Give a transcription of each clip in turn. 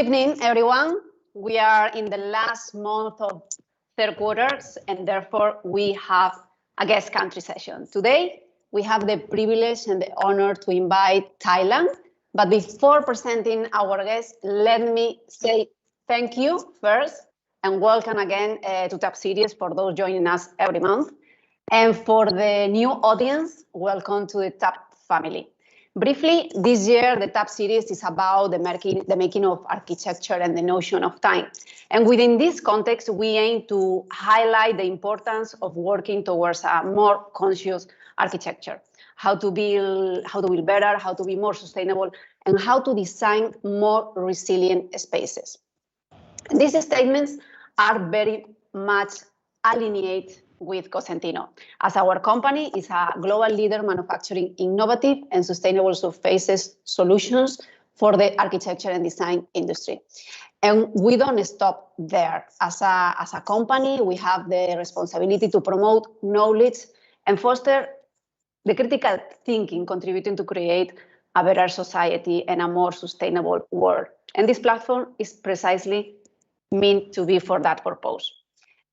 evening, everyone. We are in the last month of third quarters, and therefore we have a guest country session. Today, we have the privilege and the honor to invite Thailand. But before presenting our guest, let me say thank you first and welcome again to Top Series for those joining us every month. And for the new audience, welcome to the Top family. Briefly, this year, the TAP series is about the making of architecture and the notion of time. And within this context, we aim to highlight the importance of working towards a more conscious architecture, how to build better, how to be more sustainable, and how to design more resilient spaces. And these statements are very much aligned with Cosentino, as our company is a global leader manufacturing innovative and sustainable surfaces solutions for the architecture and design industry. And we don't stop there. As a company, we have the responsibility to promote knowledge and foster the critical thinking, contributing to create a better society and a more sustainable world. And this platform is precisely meant to be for that purpose.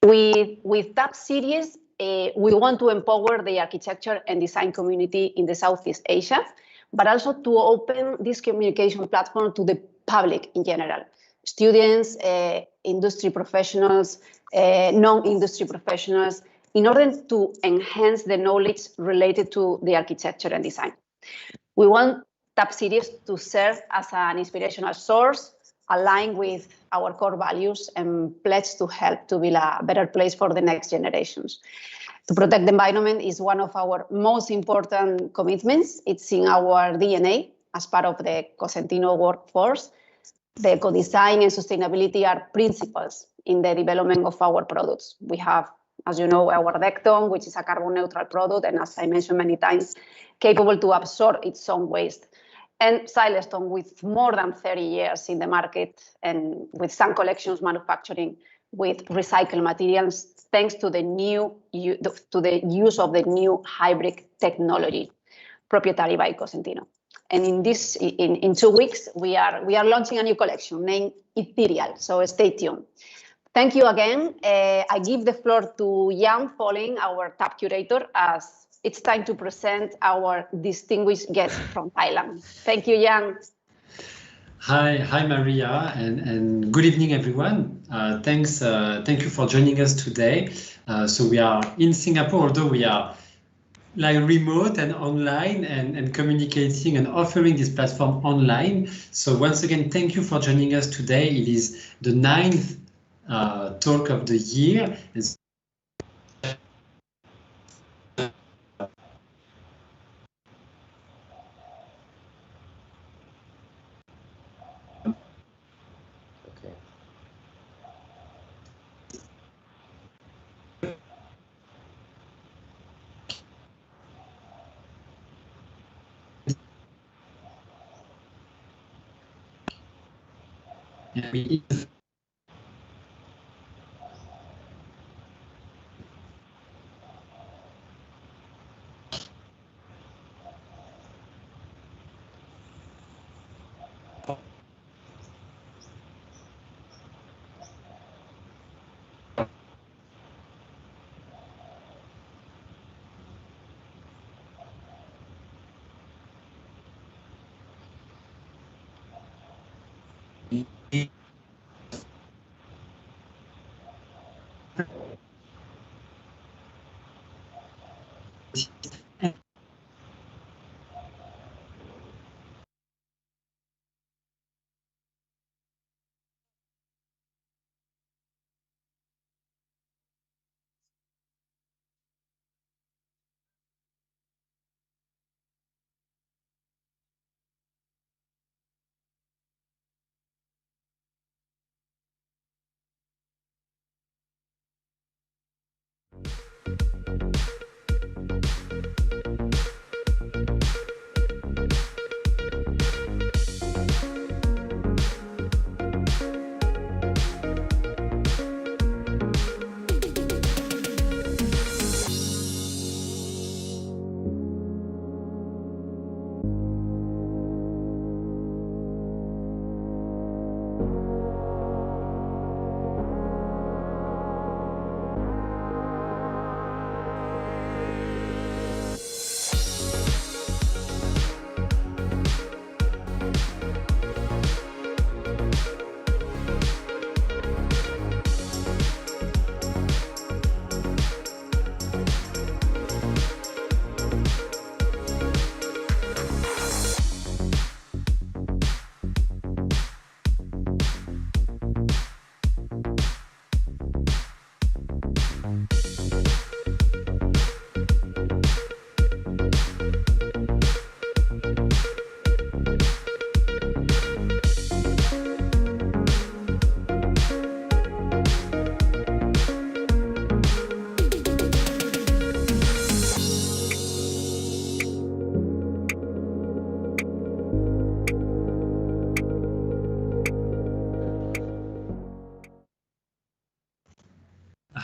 With that series, we want to empower the architecture and design community in the Southeast Asia, but also to open this communication platform to the public in general, students, industry professionals, non-industry professionals, in order to enhance the knowledge related to the architecture and design. We want TAP series to serve as an inspirational source, aligned with our core values and pledge to help to build a better place for the next generations. To protect the environment is one of our most important commitments. It's in our DNA as part of the Cosentino workforce. The eco-design and sustainability are principles in the development of our products. We have, as you know, our Dentro, which is a carbon neutral product, and as I mentioned many times, capable to absorb its own waste. And Silestone, with more than 30 years in the market and with some collections manufacturing with recycled materials, thanks to the use of the new hybrid technology, proprietary by Cosentino. And in 2 weeks, we are launching a new collection named Ethereal. So stay tuned. Thank you again. I give the floor to Jan Folling, our TAP curator, as it's time to present our distinguished guest from Thailand. Thank you, Jan. Hi, Maria, and good evening, everyone. Thank you for joining us today. So we are in Singapore, although we are like remote and online and communicating and offering this platform online. So once again, thank you for joining us today. It is the 9th talk of the year.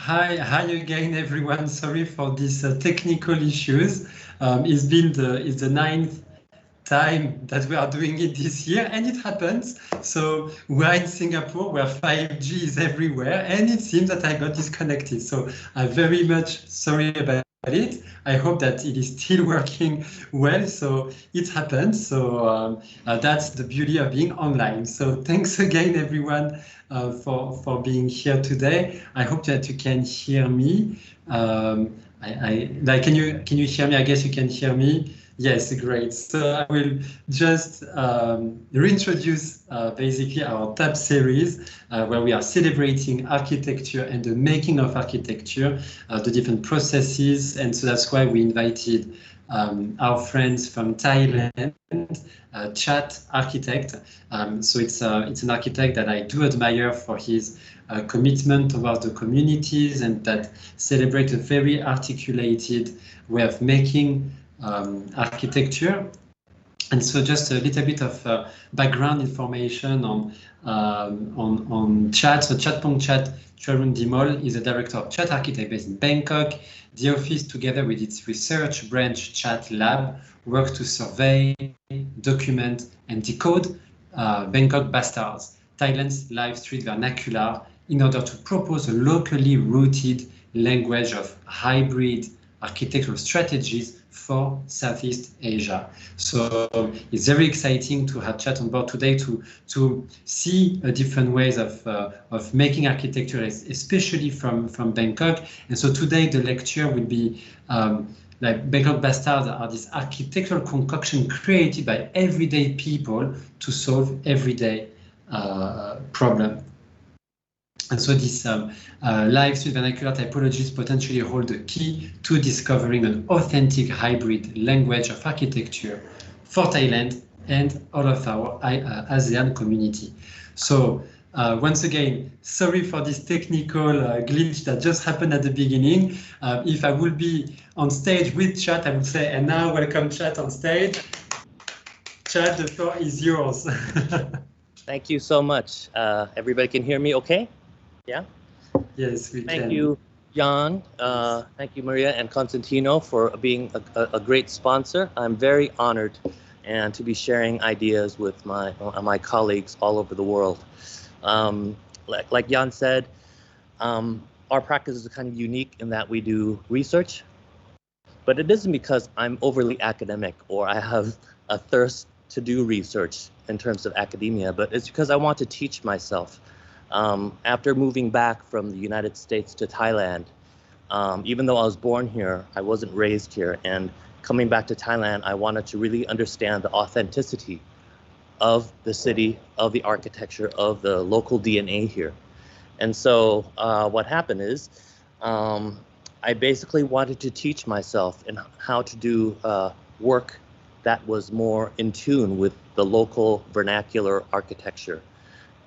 Hi again, everyone. Sorry for these technical issues. It's the ninth time that we are doing it this year, and it happens. So we're in Singapore, where 5G is everywhere, and it seems that I got disconnected. So I'm very much sorry about it. I hope that it is still working well. So it happens. So that's the beauty of being online. So thanks again, everyone, for being here today. I hope that you can hear me. Can you hear me? I guess you can hear me. Yes, great. So I will just reintroduce basically our tab series where we are celebrating architecture and the making of architecture, the different processes. And so that's why we invited our friends from Thailand, Chat Architect. So it's an architect that I do admire for his commitment towards the communities and that celebrate a very articulated way of making architecture. And so just a little bit of background information on Chat. So Chatpong Chuenrudeemol is a director of Chat Architect based in Bangkok. The office, together with its research branch Chat Lab, works to survey, document, and decode Bangkok Bastards, Thailand's live street vernacular, in order to propose a locally rooted language of hybrid architectural strategies for Southeast Asia. So it's very exciting to have Chat on board today to see different ways of making architecture, especially from Bangkok. And so today the lecture will be like Bangkok Bastards are this architectural concoction created by everyday people to solve everyday problem. And so these live street vernacular typologies potentially hold the key to discovering an authentic hybrid language of architecture for Thailand and all of our ASEAN community. So once again, sorry for this technical glitch that just happened at the beginning. If I would be on stage with Chat, I would say, and now welcome Chat on stage. Chat, the floor is yours. Thank you so much. Everybody can hear me okay? Yeah? Yes, we can. Thank you, Jan. Thank you, Maria and Cosentino, for being a great sponsor. I'm very honored and to be sharing ideas with my colleagues all over the world. Like Jan said, our practice is kind of unique in that we do research, but it isn't because I'm overly academic or I have a thirst to do research in terms of academia, but it's because I want to teach myself. After moving back from the United States to Thailand, even though I was born here, I wasn't raised here. And coming back to Thailand, I wanted to really understand the authenticity of the city, of the architecture, of the local DNA here. And so what happened is I basically wanted to teach myself in how to do work that was more in tune with the local vernacular architecture.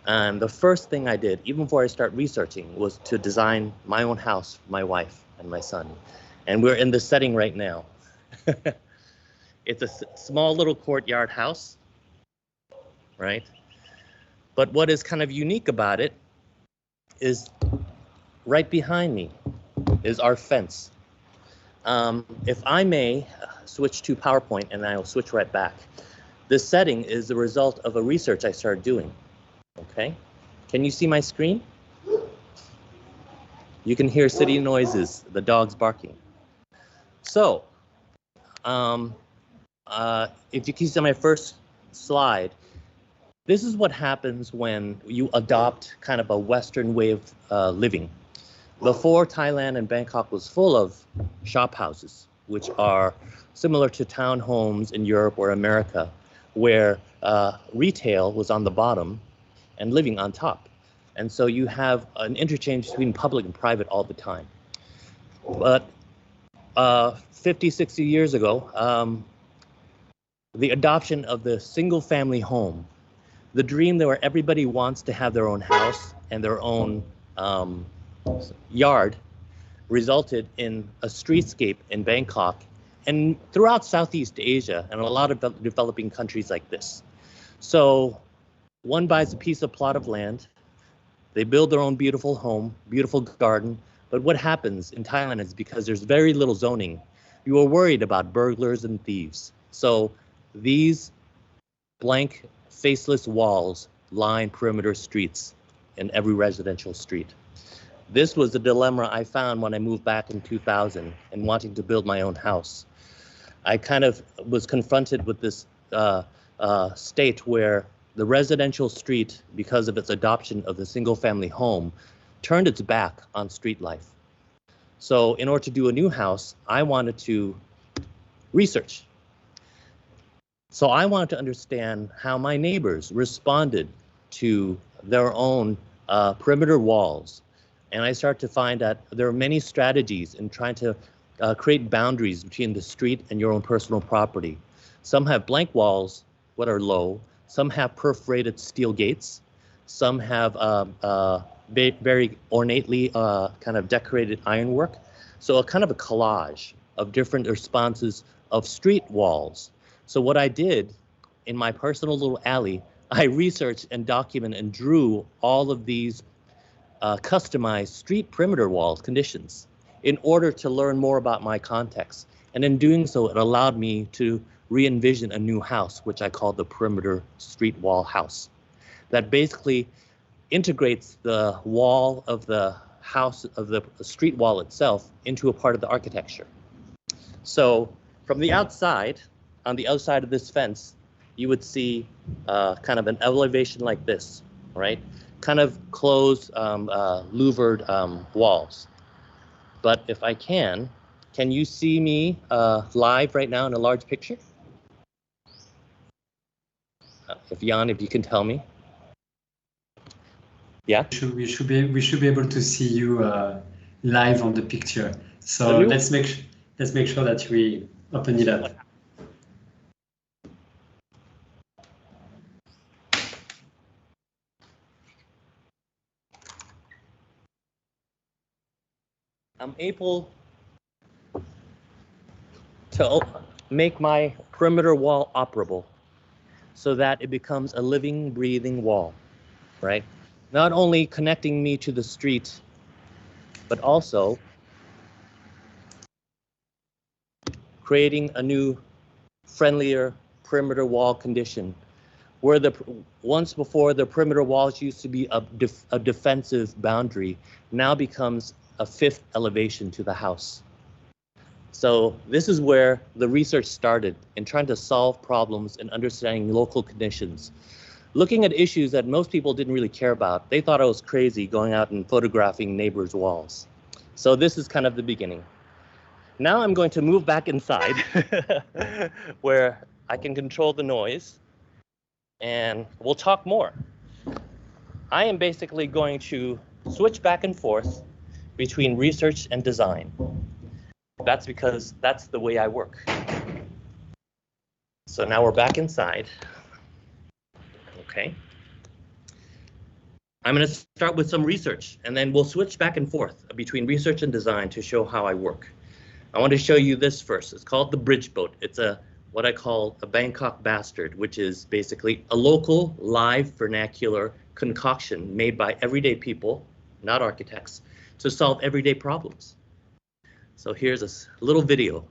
And the first thing I did, even before I start researching, was to design my own house for my wife and my son. And we're in this setting right now. It's a small little courtyard house, right? But what is kind of unique about it is right behind me is our fence. If I may switch to PowerPoint, and I'll switch right back. This setting is the result of a research I started doing. Okay, can you see my screen? You can hear city noises, the dogs barking. So, if you can see my first slide, this is what happens when you adopt kind of a Western way of living. Before, Thailand and Bangkok was full of shop houses, which are similar to townhomes in Europe or America, where retail was on the bottom and living on top. And so you have an interchange between public and private all the time. But 50, 60 years ago, the adoption of the single family home, the dream where everybody wants to have their own house and their own yard, resulted in a streetscape in Bangkok and throughout Southeast Asia and a lot of developing countries like this. So one buys a plot of land, they build their own beautiful home, beautiful garden, But what happens in Thailand is because there's very little zoning, you are worried about burglars and thieves. So these blank, faceless walls line perimeter streets in every residential street. This was the dilemma I found when I moved back in 2000 and wanting to build my own house. I kind of was confronted with this state where the residential street, because of its adoption of the single-family home, turned its back on street life. So in order to do a new house, I wanted to research. So I wanted to understand how my neighbors responded to their own perimeter walls. And I started to find that there are many strategies in trying to create boundaries between the street and your own personal property. Some have blank walls, what are low. Some have perforated steel gates. Some have very ornately kind of decorated ironwork. So a kind of a collage of different responses of street walls. So what I did in my personal little alley, I researched and documented and drew all of these customized street perimeter wall conditions in order to learn more about my context. And in doing so, it allowed me to re-envision a new house, which I call the perimeter street wall house, that basically integrates the wall of the house, of the street wall itself, into a part of the architecture. So from the outside, on the outside of this fence, you would see kind of an elevation like this, right? Kind of closed, louvered walls. But if I can you see me live right now in a large picture? If Jan, if you can tell me. Yeah. We should be able to see you live on the picture. So let's make sure that we open it up. I'm able to make my perimeter wall operable so that it becomes a living, breathing wall, right? Not only connecting me to the street, but also creating a new, friendlier perimeter wall condition where once before the perimeter walls used to be a defensive boundary, now becomes a fifth elevation to the house. So this is where the research started in trying to solve problems and understanding local conditions. Looking at issues that most people didn't really care about. They thought I was crazy going out and photographing neighbors' walls. So this is kind of the beginning. Now I'm going to move back inside where I can control the noise and we'll talk more. I am basically going to switch back and forth between research and design. That's because that's the way I work. So now we're back inside. Okay. I'm going to start with some research and then we'll switch back and forth between research and design to show how I work. I want to show you this first. It's called the bridge boat. It's what I call a Bangkok Bastard, which is basically a local live vernacular concoction made by everyday people, not architects, to solve everyday problems. So here's a little video.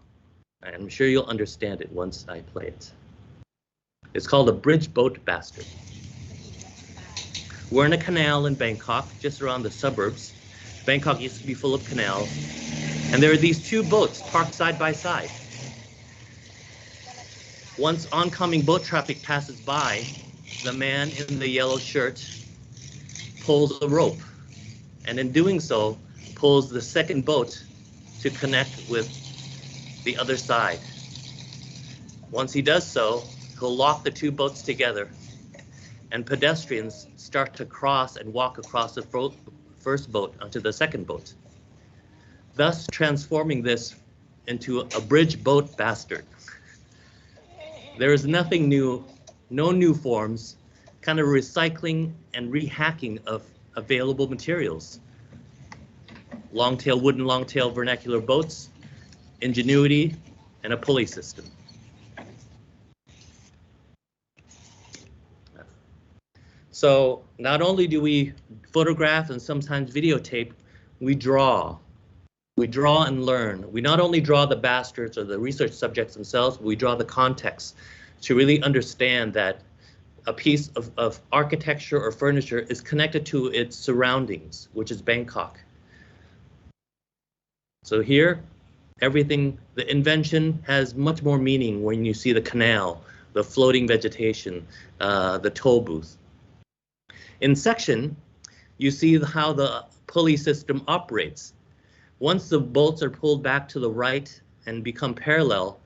I'm sure you'll understand it once I play it. It's called a bridge boat bastard. We're in a canal in Bangkok, just around the suburbs. Bangkok used to be full of canals. And there are these two boats parked side by side. Once oncoming boat traffic passes by, the man in the yellow shirt pulls a rope. And in doing so, pulls the second boat to connect with the other side. Once he does so, he'll lock the two boats together and pedestrians start to cross and walk across the first boat onto the second boat, thus transforming this into a bridge boat bastard. There is nothing new, no new forms, kind of recycling and rehacking of available materials. Longtail, wooden longtail vernacular boats, ingenuity, and a pulley system. So not only do we photograph and sometimes videotape, we draw We draw and learn. We not only draw the bastards or the research subjects themselves, but we draw the context to really understand that a piece of architecture or furniture is connected to its surroundings, which is Bangkok. So here, everything, the invention has much more meaning when you see the canal, the floating vegetation, the toll booth. In section, you see how the pulley system operates. Once the bolts are pulled back to the right and become parallel,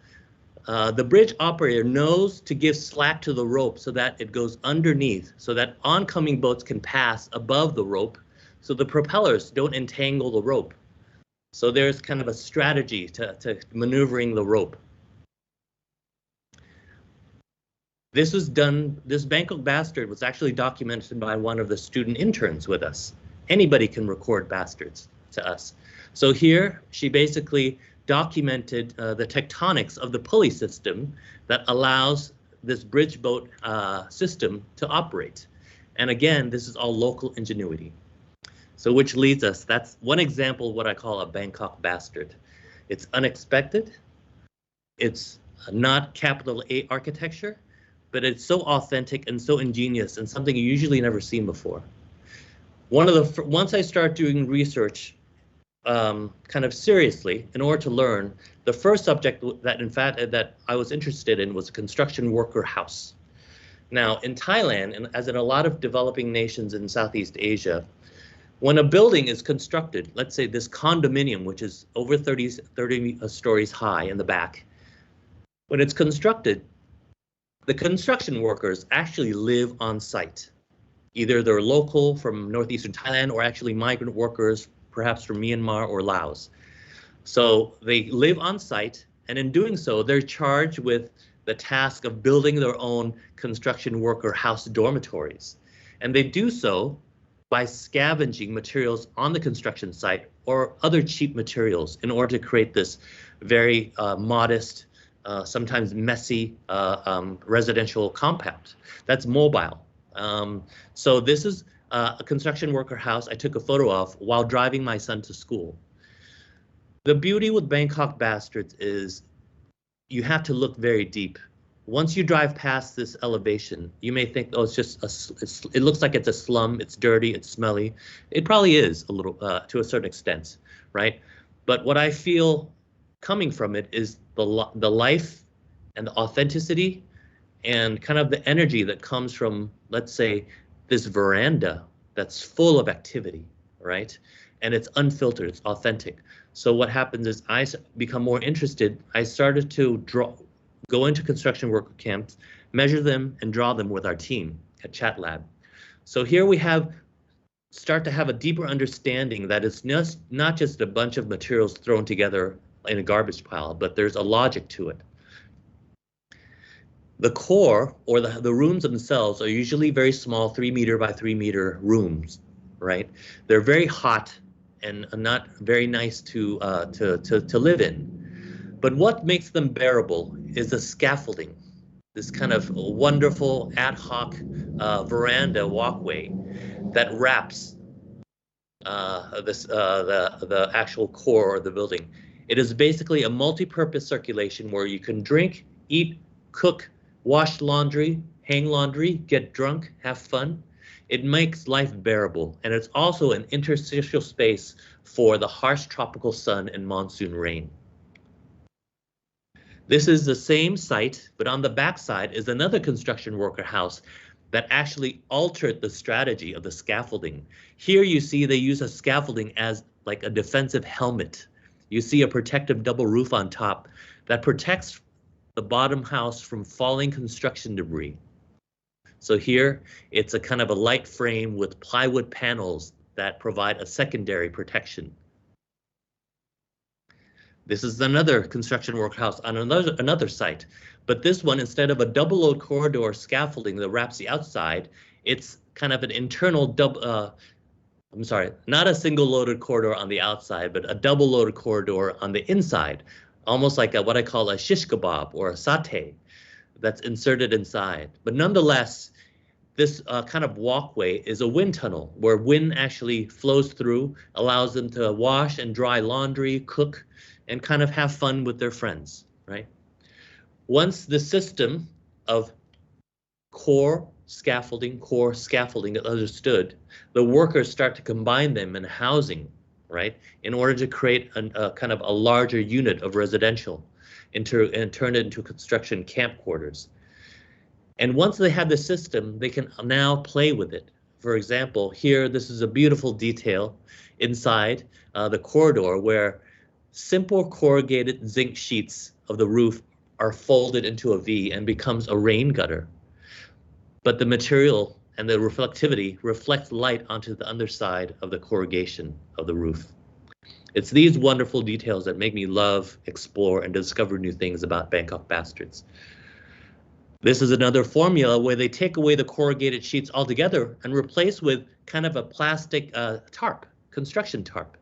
the bridge operator knows to give slack to the rope so that it goes underneath, so that oncoming boats can pass above the rope, so the propellers don't entangle the rope. So there's kind of a strategy to maneuvering the rope. This was done, this Bangkok Bastard was actually documented by one of the student interns with us. Anybody can record bastards to us. So here she basically documented the tectonics of the pulley system that allows this bridge boat system to operate. And again, this is all local ingenuity. So which leads us, that's one example of what I call a Bangkok Bastard. It's unexpected, it's not capital A architecture, but it's so authentic and so ingenious and something you usually never seen before. Once I start doing research kind of seriously in order to learn, the first subject that in fact that I was interested in was a construction worker house. Now in Thailand, and as in a lot of developing nations in Southeast Asia, when a building is constructed, let's say this condominium, which is over 30 stories high in the back, when it's constructed, the construction workers actually live on site. Either they're local from northeastern Thailand or actually migrant workers, perhaps from Myanmar or Laos. So they live on site, and in doing so, they're charged with the task of building their own construction worker house dormitories. And they do so by scavenging materials on the construction site or other cheap materials in order to create this very modest, sometimes messy residential compound that's mobile. So this is a construction worker house I took a photo of while driving my son to school. The beauty with Bangkok Bastards is you have to look very deep. Once you drive past this elevation, you may think, oh, it's just it looks like it's a slum, it's dirty, it's smelly. It probably is a little to a certain extent, right? But what I feel coming from it is the life and the authenticity and kind of the energy that comes from, let's say, this veranda that's full of activity, right? And it's unfiltered, it's authentic. So what happens is I become more interested. I started to go into construction worker camps, measure them and draw them with our team at Chat Lab. So here we start to have a deeper understanding that it's not just a bunch of materials thrown together in a garbage pile, but there's a logic to it. The core or the rooms themselves are usually very small 3 meter by 3 meter rooms, right? They're very hot and not very nice to live in. But what makes them bearable is the scaffolding, this kind of wonderful ad hoc veranda walkway that wraps the actual core of the building. It is basically a multi-purpose circulation where you can drink, eat, cook, wash laundry, hang laundry, get drunk, have fun. It makes life bearable, and it's also an interstitial space for the harsh tropical sun and monsoon rain. This is the same site, but on the backside is another construction worker house that actually altered the strategy of the scaffolding. Here you see they use a scaffolding as like a defensive helmet. You see a protective double roof on top that protects the bottom house from falling construction debris. So here it's a kind of a light frame with plywood panels that provide a secondary protection. This is another construction workhouse on another site, but this one, instead of a double load corridor scaffolding that wraps the outside, it's kind of an internal not a single loaded corridor on the outside, but a double loaded corridor on the inside, almost like what I call a shish kebab or a satay that's inserted inside. But nonetheless, this kind of walkway is a wind tunnel where wind actually flows through, allows them to wash and dry laundry, cook, and kind of have fun with their friends, right? Once the system of core scaffolding is understood, the workers start to combine them in housing, right, in order to create a kind of a larger unit of residential and turn it into construction camp quarters. And once they have the system, they can now play with it. For example, here, this is a beautiful detail inside the corridor where simple corrugated zinc sheets of the roof are folded into a V and becomes a rain gutter. But the material and the reflectivity reflects light onto the underside of the corrugation of the roof. It's these wonderful details that make me love, explore, and discover new things about Bangkok Bastards. This is another formula where they take away the corrugated sheets altogether and replace with kind of a plastic tarp, construction tarp,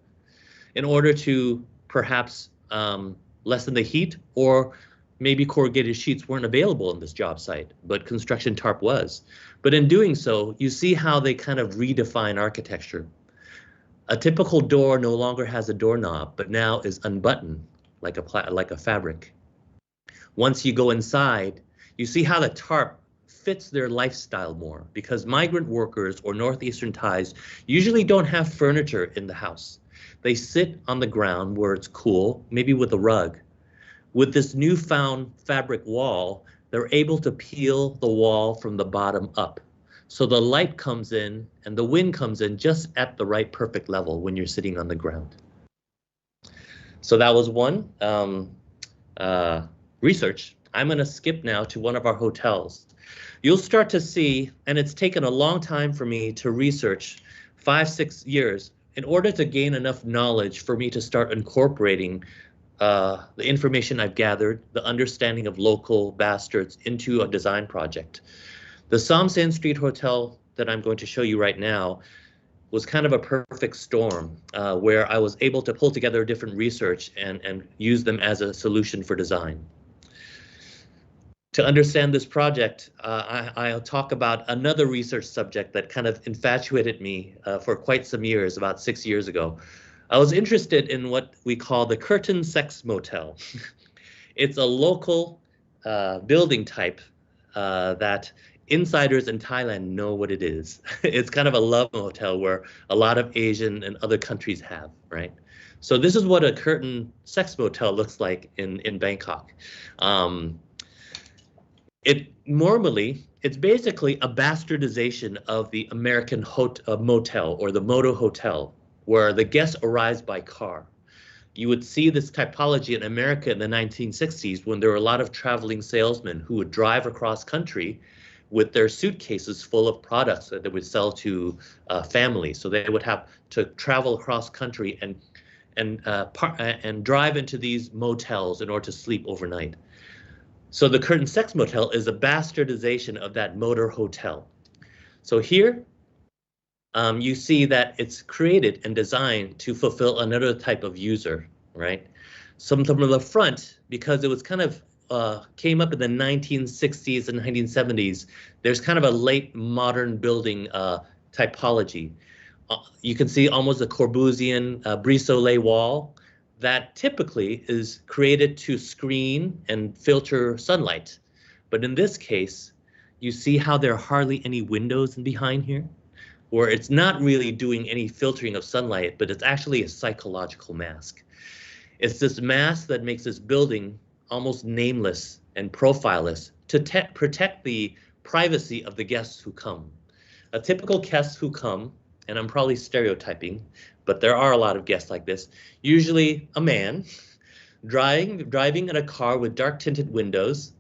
in order to perhaps lessen the heat, or maybe corrugated sheets weren't available in this job site, but construction tarp was. But in doing so, you see how they kind of redefine architecture. A typical door no longer has a doorknob, but now is unbuttoned like a fabric. Once you go inside, you see how the tarp fits their lifestyle more, because migrant workers or Northeastern Thais usually don't have furniture in the house. They sit on the ground where it's cool, maybe with a rug. With this newfound fabric wall, they're able to peel the wall from the bottom up. So the light comes in and the wind comes in just at the right perfect level when you're sitting on the ground. So that was one research. I'm going to skip now to one of our hotels. You'll start to see, and it's taken a long time for me to research, 5-6 years, in order to gain enough knowledge for me to start incorporating the information I've gathered, the understanding of local bastards into a design project. The Samsen Street Hotel that I'm going to show you right now was kind of a perfect storm where I was able to pull together different research and use them as a solution for design. To understand this project, I'll talk about another research subject that kind of infatuated me for quite some years, about 6 years ago. I was interested in what we call the curtain sex motel. It's a local building type that insiders in Thailand know what it is. It's kind of a love motel where a lot of Asian and other countries have, right? So this is what a curtain sex motel looks like in Bangkok. It's basically a bastardization of the American motel or the motor hotel, where the guest arrives by car. You would see this typology in America in the 1960s when there were a lot of traveling salesmen who would drive across country with their suitcases full of products that they would sell to families. So they would have to travel across country and drive into these motels in order to sleep overnight. So the curtain sex motel is a bastardization of that motor hotel. So here you see that it's created and designed to fulfill another type of user, right? Some from the front, because it was kind of came up in the 1960s and 1970s, there's kind of a late modern building typology. You can see almost a Corbusian brise-soleil wall that typically is created to screen and filter sunlight. But in this case, you see how there are hardly any windows in behind here, where it's not really doing any filtering of sunlight, but it's actually a psychological mask. It's this mask that makes this building almost nameless and profileless to protect the privacy of the guests who come. A typical guest who come, and I'm probably stereotyping, but there are a lot of guests like this, usually a man driving in a car with dark tinted windows,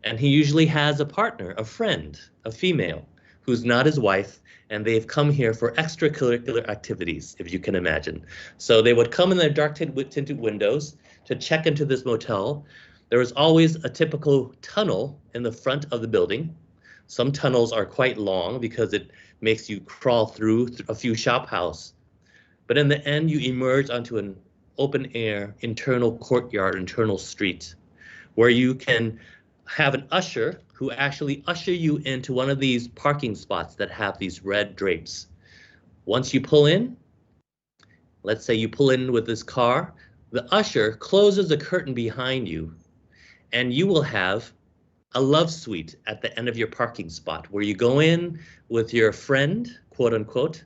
and he usually has a partner, a friend, a female, who's not his wife, and they've come here for extracurricular activities, if you can imagine. So they would come in their dark tinted windows to check into this motel. There is always a typical tunnel in the front of the building. Some tunnels are quite long because it makes you crawl through a few shop houses. But in the end, you emerge onto an open air, internal courtyard, internal street, where you can have an usher who actually usher you into one of these parking spots that have these red drapes. Once you pull in, let's say you pull in with this car, the usher closes the curtain behind you, and you will have a love suite at the end of your parking spot where you go in with your friend, quote unquote,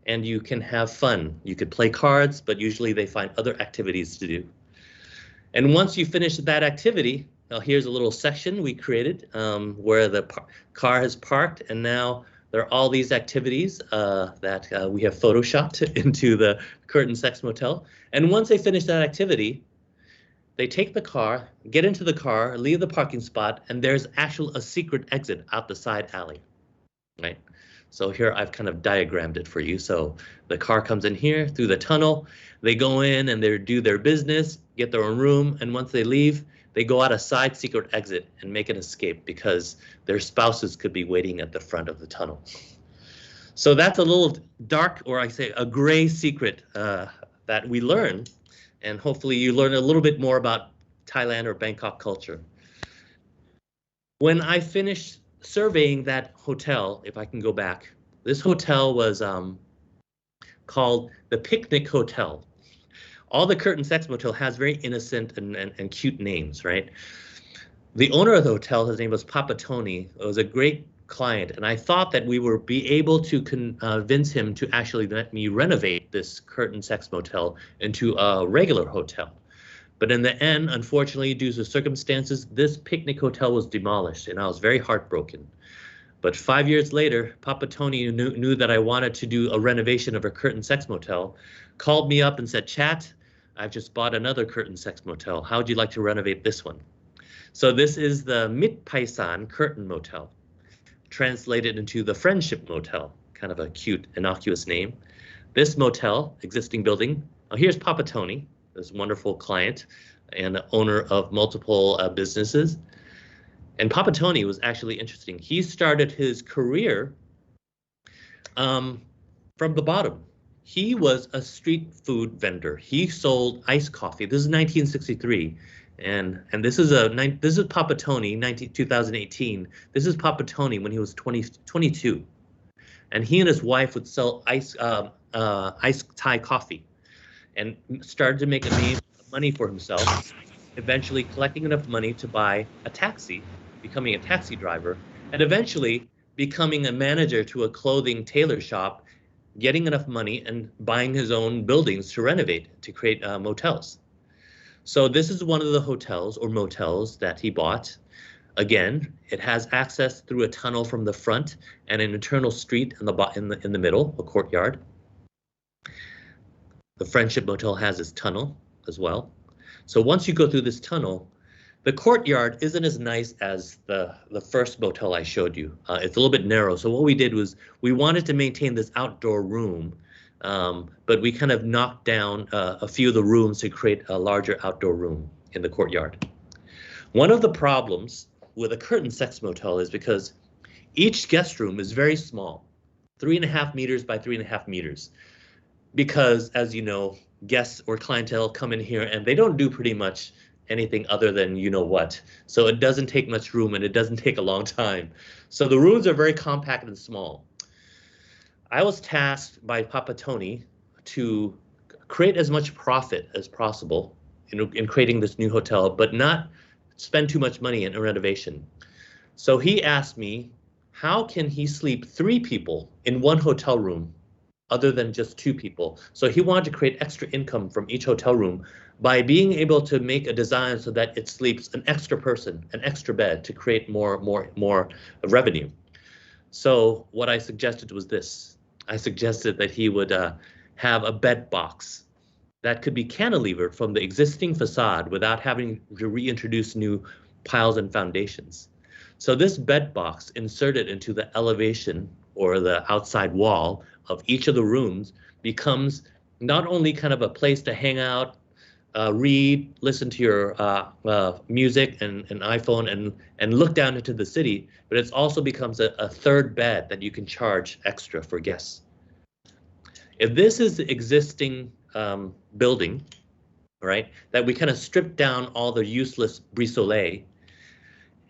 and you can have fun. You could play cards, but usually they find other activities to do. And once you finish that activity, now here's a little section we created where the car has parked, and now there are all these activities that we have photoshopped into the Curtain Sex Motel. And once they finish that activity, they take the car, get into the car, leave the parking spot, and there's a secret exit out the side alley, right? So here I've kind of diagrammed it for you. So the car comes in here through the tunnel, they go in and they do their business, get their own room, and once they leave, they go out a side secret exit and make an escape because their spouses could be waiting at the front of the tunnel. So that's a little dark, or I say a gray secret that we learn. And hopefully you learn a little bit more about Thailand or Bangkok culture. When I finished surveying that hotel, if I can go back, this hotel was called the Picnic Hotel. All the Curtain Sex Motel has very innocent and cute names, right? The owner of the hotel, his name was Papa Tony, was a great client, and I thought that we would be able to convince him to actually let me renovate this Curtain Sex Motel into a regular hotel. But in the end, unfortunately, due to circumstances, this Picnic Hotel was demolished, and I was very heartbroken. But 5 years later, Papa Tony knew that I wanted to do a renovation of a Curtain Sex Motel, called me up and said, "Chat, I've just bought another Curtain Sex Motel. How would you like to renovate this one?" So this is the Mit Paisan Curtain Motel, translated into the Friendship Motel, kind of a cute, innocuous name. This motel, existing building, here's Papa Tony, this wonderful client and owner of multiple businesses. And Papa Tony was actually interesting. He started his career from the bottom. He was a street food vendor. He sold iced coffee. This is 1963. And this is Papa Tony, 2018. This is Papa Tony when he was 22, and he and his wife would sell iced Thai coffee, and started to make a name of money for himself. Eventually, collecting enough money to buy a taxi, becoming a taxi driver, and eventually becoming a manager to a clothing tailor shop, getting enough money and buying his own buildings to renovate to create motels. So this is one of the hotels or motels that he bought. Again, it has access through a tunnel from the front and an internal street in the middle, a courtyard. The Friendship Motel has its tunnel as well. So once you go through this tunnel, the courtyard isn't as nice as the first motel I showed you. It's a little bit narrow. So what we did was we wanted to maintain this outdoor room, but we kind of knocked down a few of the rooms to create a larger outdoor room in the courtyard. One of the problems with a Curtain Sex Motel is because each guest room is very small, 3.5 meters by 3.5 meters. Because, as you know, guests or clientele come in here and they don't do pretty much anything other than you know what. So it doesn't take much room and it doesn't take a long time. So the rooms are very compact and small. I was tasked by Papa Tony to create as much profit as possible in creating this new hotel, but not spend too much money in a renovation. So he asked me, how can he sleep 3 people in one hotel room other than just 2 people? So he wanted to create extra income from each hotel room by being able to make a design so that it sleeps an extra person, an extra bed to create more revenue. So what I suggested was this. I suggested that he would have a bed box that could be cantilevered from the existing facade without having to reintroduce new piles and foundations. So this bed box inserted into the elevation or the outside wall of each of the rooms becomes not only kind of a place to hang out, read, listen to your music and an iPhone and look down into the city, but it also becomes a third bed that you can charge extra for guests. If this is the existing building, right, that we kind of strip down all the useless brise-soleil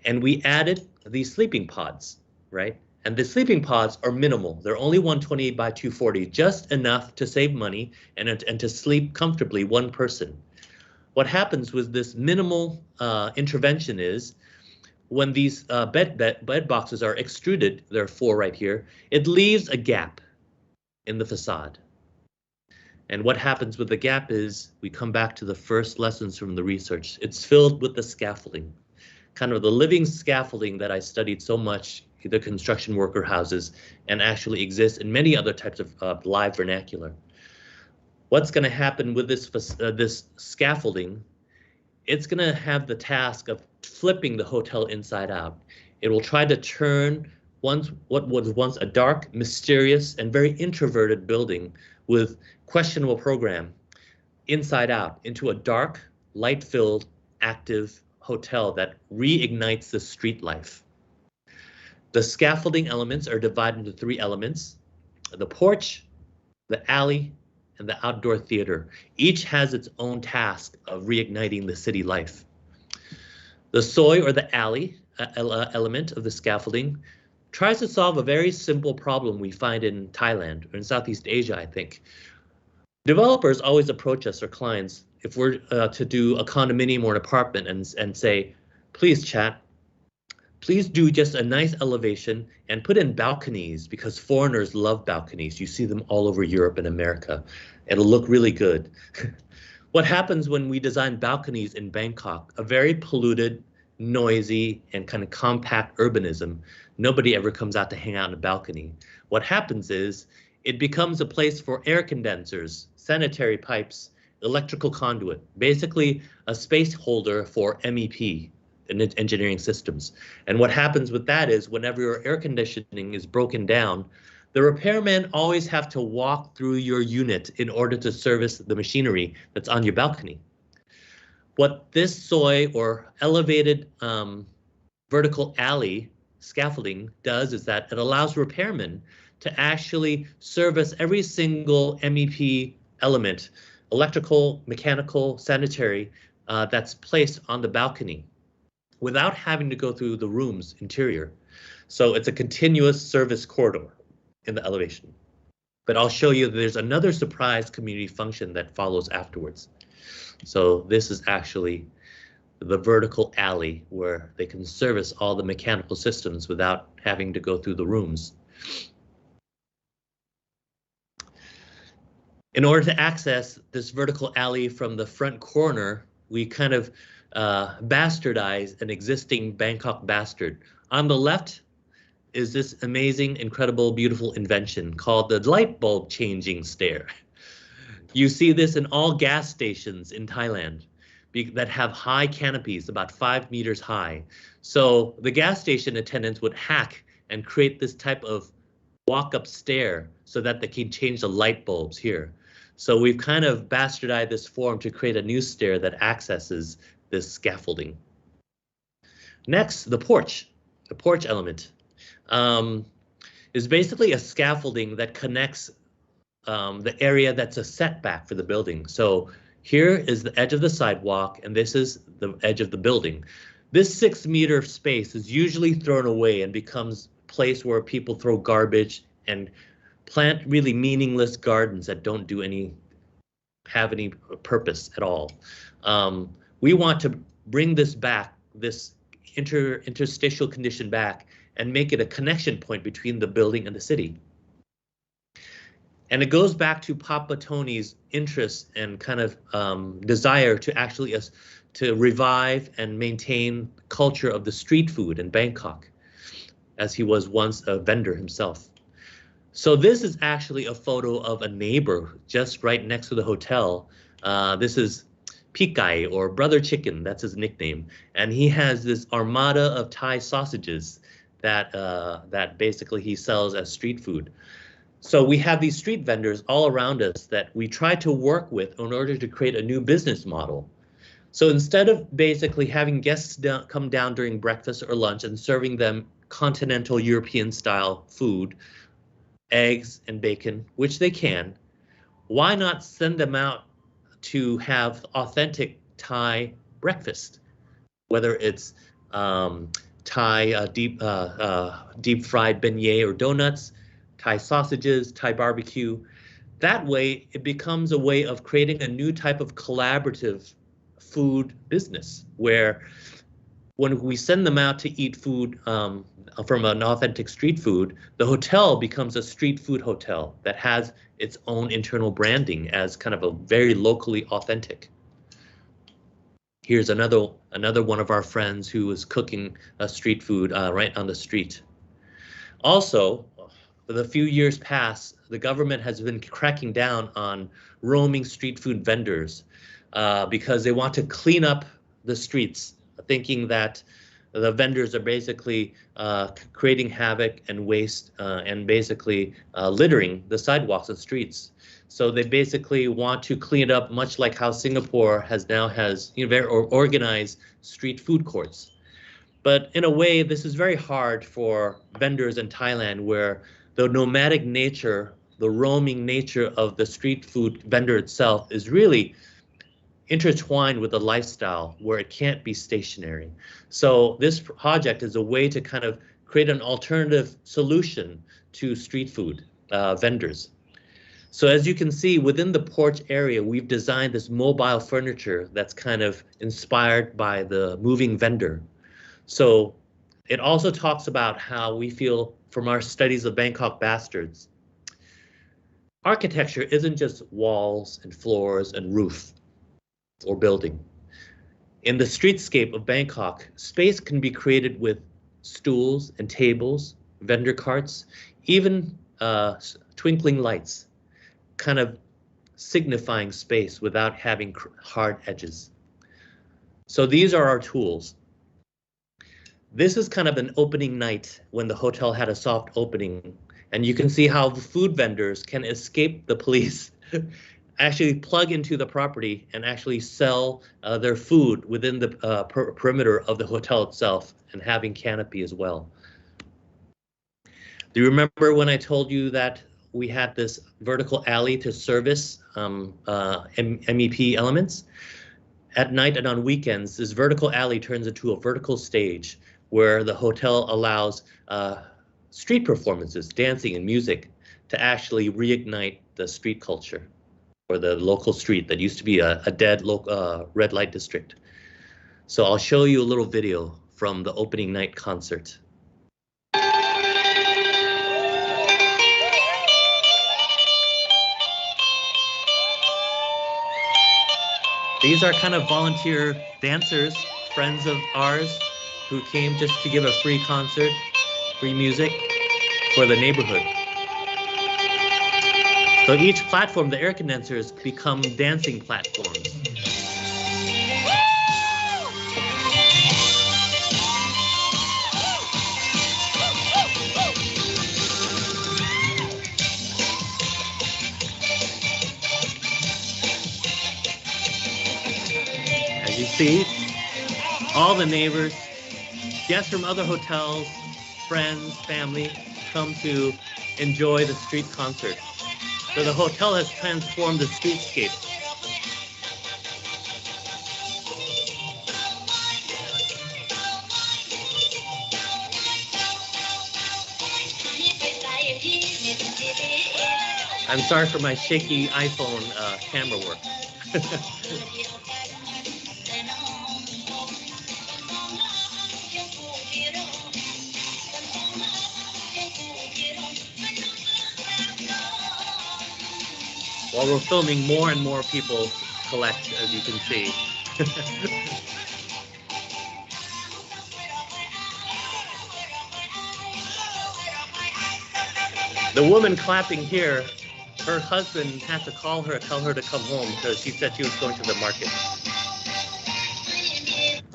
And we added these sleeping pods, right? And the sleeping pods are minimal. They're only 128 by 240, just enough to save money and to sleep comfortably, one person. What happens with this minimal intervention is when these bed boxes are extruded, there are 4 right here, it leaves a gap in the facade. And what happens with the gap is we come back to the first lessons from the research. It's filled with the scaffolding, kind of the living scaffolding that I studied so much, the construction worker houses, and actually exists in many other types of live vernacular. What's going to happen with this scaffolding? It's going to have the task of flipping the hotel inside out. It will try to turn what was once a dark, mysterious, and very introverted building with questionable program inside out into a dark, light-filled, active hotel that reignites the street life. The scaffolding elements are divided into 3 elements: the porch, the alley, and the outdoor theater. Each has its own task of reigniting the city life. The soi, or the alley element of the scaffolding, tries to solve a very simple problem we find in Thailand, or in Southeast Asia, I think. Developers always approach us, or clients, if we're to do a condominium or an apartment and say, please chat, please do just a nice elevation and put in balconies, because foreigners love balconies. You see them all over Europe and America. It'll look really good. What happens when we design balconies in Bangkok? A very polluted, noisy, and kind of compact urbanism. Nobody ever comes out to hang out in a balcony. What happens is it becomes a place for air condensers, sanitary pipes, electrical conduit, basically a space holder for MEP, engineering systems. And what happens with that is whenever your air conditioning is broken down, the repairmen always have to walk through your unit in order to service the machinery that's on your balcony. What this soi, or elevated vertical alley scaffolding, does is that it allows repairmen to actually service every single MEP element, electrical, mechanical, sanitary, that's placed on the balcony without having to go through the room's interior. So it's a continuous service corridor in the elevation. But I'll show you there's another surprise community function that follows afterwards. So this is actually the vertical alley where they can service all the mechanical systems without having to go through the rooms. In order to access this vertical alley from the front corner, we kind of bastardized an existing Bangkok Bastard. On the left is this amazing, incredible, beautiful invention called the light bulb changing stair. You see this in all gas stations in Thailand that have high canopies, about 5 meters high. So the gas station attendants would hack and create this type of walk-up stair so that they can change the light bulbs here. So we've kind of bastardized this form to create a new stair that accesses this scaffolding. Next, the porch element is basically a scaffolding that connects the area that's a setback for the building. So here is the edge of the sidewalk, and this is the edge of the building. This 6-meter space is usually thrown away and becomes a place where people throw garbage and plant really meaningless gardens that don't have any purpose at all. We want to bring this back, this interstitial condition back, and make it a connection point between the building and the city. And it goes back to Papa Tony's interest and kind of desire to actually to revive and maintain culture of the street food in Bangkok, as he was once a vendor himself. So this is actually a photo of a neighbor just right next to the hotel. This is Pikai, or Brother Chicken, that's his nickname. And he has this armada of Thai sausages that basically he sells as street food. So we have these street vendors all around us that we try to work with in order to create a new business model. So instead of basically having guests come down during breakfast or lunch and serving them continental European style food, eggs and bacon, which they can, why not send them out to have authentic Thai breakfast? Whether it's Thai deep fried beignet or donuts, Thai sausages, Thai barbecue. That way, it becomes a way of creating a new type of collaborative food business where when we send them out to eat food from an authentic street food, the hotel becomes a street food hotel that has its own internal branding as kind of a very locally authentic. Here's another one of our friends who is cooking street food right on the street. Also, for the few years past, the government has been cracking down on roaming street food vendors because they want to clean up the streets, thinking that the vendors are basically creating havoc and waste and basically littering the sidewalks and streets. So they basically want to clean it up, much like how Singapore has very organized street food courts. But in a way, this is very hard for vendors in Thailand, where the nomadic nature, the roaming nature of the street food vendor itself is really intertwined with the lifestyle where it can't be stationary. So this project is a way to kind of create an alternative solution to street food vendors. So as you can see, within the porch area, we've designed this mobile furniture that's kind of inspired by the moving vendor. So it also talks about how we feel from our studies of Bangkok Bastards. Architecture isn't just walls and floors and roof or building. In the streetscape of Bangkok, space can be created with stools and tables, vendor carts, even twinkling lights, kind of signifying space without having hard edges. So these are our tools. This is kind of an opening night when the hotel had a soft opening, and you can see how the food vendors can escape the police, actually plug into the property and actually sell their food within the perimeter of the hotel itself and having canopy as well. Do you remember when I told you that we had this vertical alley to service MEP elements? At night and on weekends, this vertical alley turns into a vertical stage where the hotel allows street performances, dancing and music to actually reignite the street culture or the local street that used to be a dead red light district. So I'll show you a little video from the opening night concert. These are kind of volunteer dancers, friends of ours, who came just to give a free concert, free music for the neighborhood. So each platform, the air condensers become dancing platforms. As you see, all the neighbors, guests from other hotels, friends, family, come to enjoy the street concert. So the hotel has transformed the streetscape. I'm sorry for my shaky iPhone camera work. While we're filming, more and more people collect, as you can see. The woman clapping here, her husband had to call her, tell her to come home because she said she was going to the market.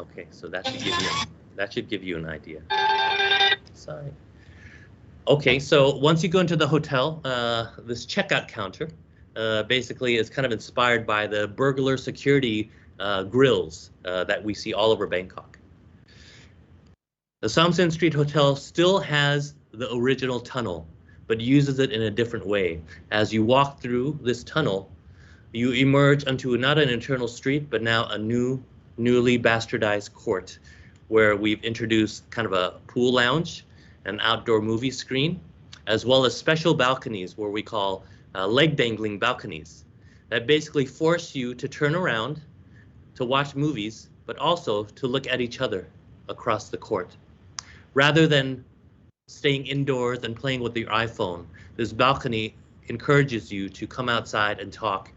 Okay, so that should give you an idea. Sorry. Okay, so once you go into the hotel, this checkout counter basically is kind of inspired by the burglar security grills that we see all over Bangkok. The Samsen Street Hotel still has the original tunnel, but uses it in a different way. As you walk through this tunnel, you emerge onto not an internal street, but now a newly bastardized court, where we've introduced kind of a pool lounge, an outdoor movie screen, as well as special balconies where we call leg dangling balconies that basically force you to turn around to watch movies, but also to look at each other across the court. Rather than staying indoors and playing with your iPhone, this balcony encourages you to come outside and talk.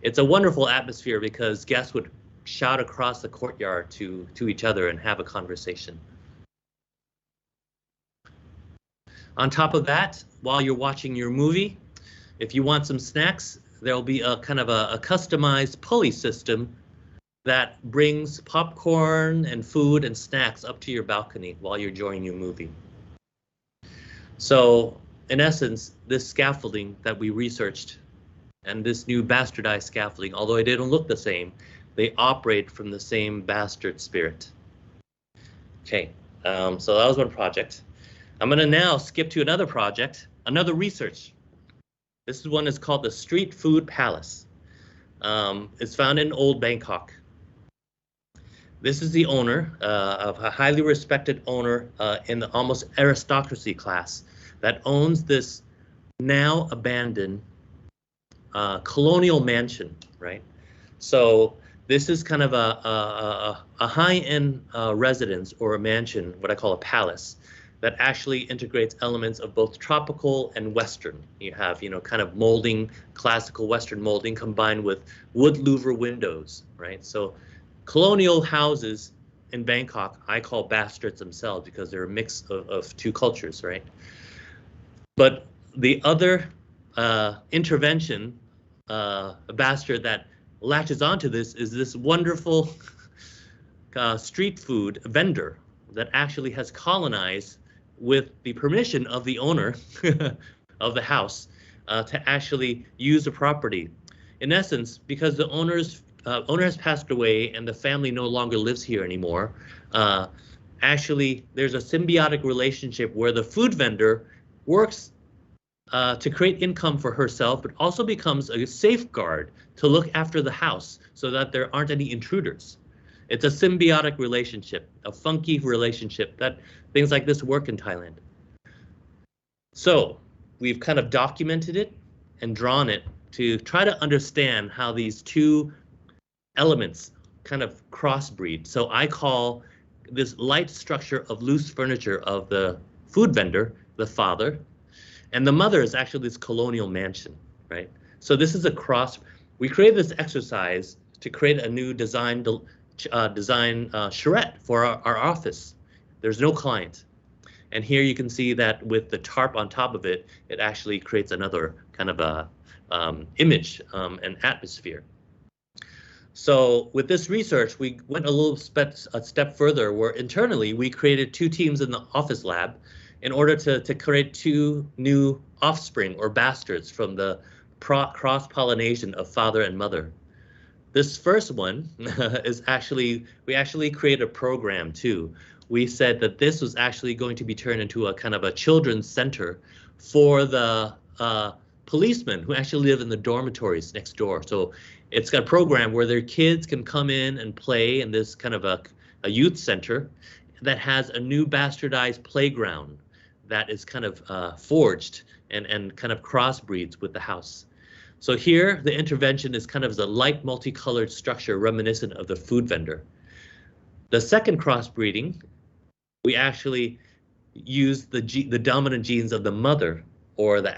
It's a wonderful atmosphere because guests would shout across the courtyard to each other and have a conversation. On top of that, while you're watching your movie, if you want some snacks, there'll be a kind of a customized pulley system that brings popcorn and food and snacks up to your balcony while you're enjoying your movie. So in essence, this scaffolding that we researched and this new bastardized scaffolding, although they don't look the same, they operate from the same bastard spirit. Okay, so that was one project. I'm going to now skip to another project, another research. This one is called the Street Food Palace. It's found in Old Bangkok. This is the owner of a highly respected owner in the almost aristocracy class that owns this now abandoned colonial mansion, right? So this is kind of a high-end residence or a mansion, what I call a palace, that actually integrates elements of both tropical and Western. You have, kind of molding, classical Western molding combined with wood louver windows, right? So colonial houses in Bangkok, I call bastards themselves because they're a mix of two cultures, right? But the other intervention, a bastard that latches onto this is this wonderful street food vendor that actually has colonized with the permission of the owner of the house to actually use the property. In essence, because the owner has passed away and the family no longer lives here anymore, actually there's a symbiotic relationship where the food vendor works to create income for herself, but also becomes a safeguard to look after the house so that there aren't any intruders. It's a symbiotic relationship, a funky relationship that things like this work in Thailand. So we've kind of documented it and drawn it to try to understand how these two elements kind of crossbreed. So I call this light structure of loose furniture of the food vendor, the father, and the mother is actually this colonial mansion, right? So this is a cross. We created this exercise to create a new design charrette for our office. There's no client. And here you can see that with the tarp on top of it, it actually creates another kind of a image and atmosphere. So with this research, we went a step further where internally we created two teams in the office lab in order to create two new offspring or bastards from the cross-pollination of father and mother. This first one is we actually created a program too. We said that this was actually going to be turned into a kind of a children's center for the policemen who actually live in the dormitories next door. So it's got a program where their kids can come in and play in this kind of a youth center that has a new bastardized playground that is kind of forged and kind of crossbreeds with the house. So here, the intervention is kind of a light multicolored structure reminiscent of the food vendor. The second crossbreeding, we actually use the dominant genes of the mother or the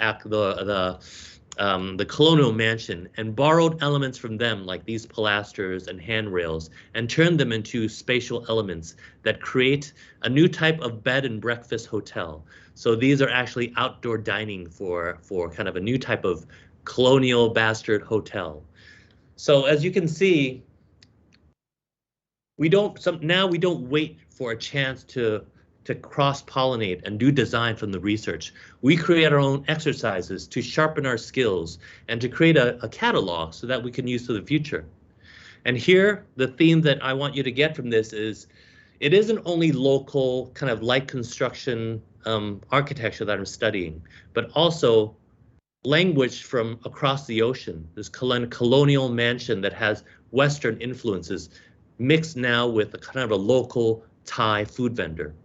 colonial mansion and borrowed elements from them like these pilasters and handrails and turned them into spatial elements that create a new type of bed and breakfast hotel. So these are actually outdoor dining for kind of a new type of colonial bastard hotel. So as you can see, now we don't wait for a chance to cross-pollinate and do design from the research. We create our own exercises to sharpen our skills and to create a catalog so that we can use for the future. And here, the theme that I want you to get from this is, it isn't only local kind of light construction architecture that I'm studying, but also language from across the ocean, this colonial mansion that has Western influences mixed now with a kind of a local Thai food vendor.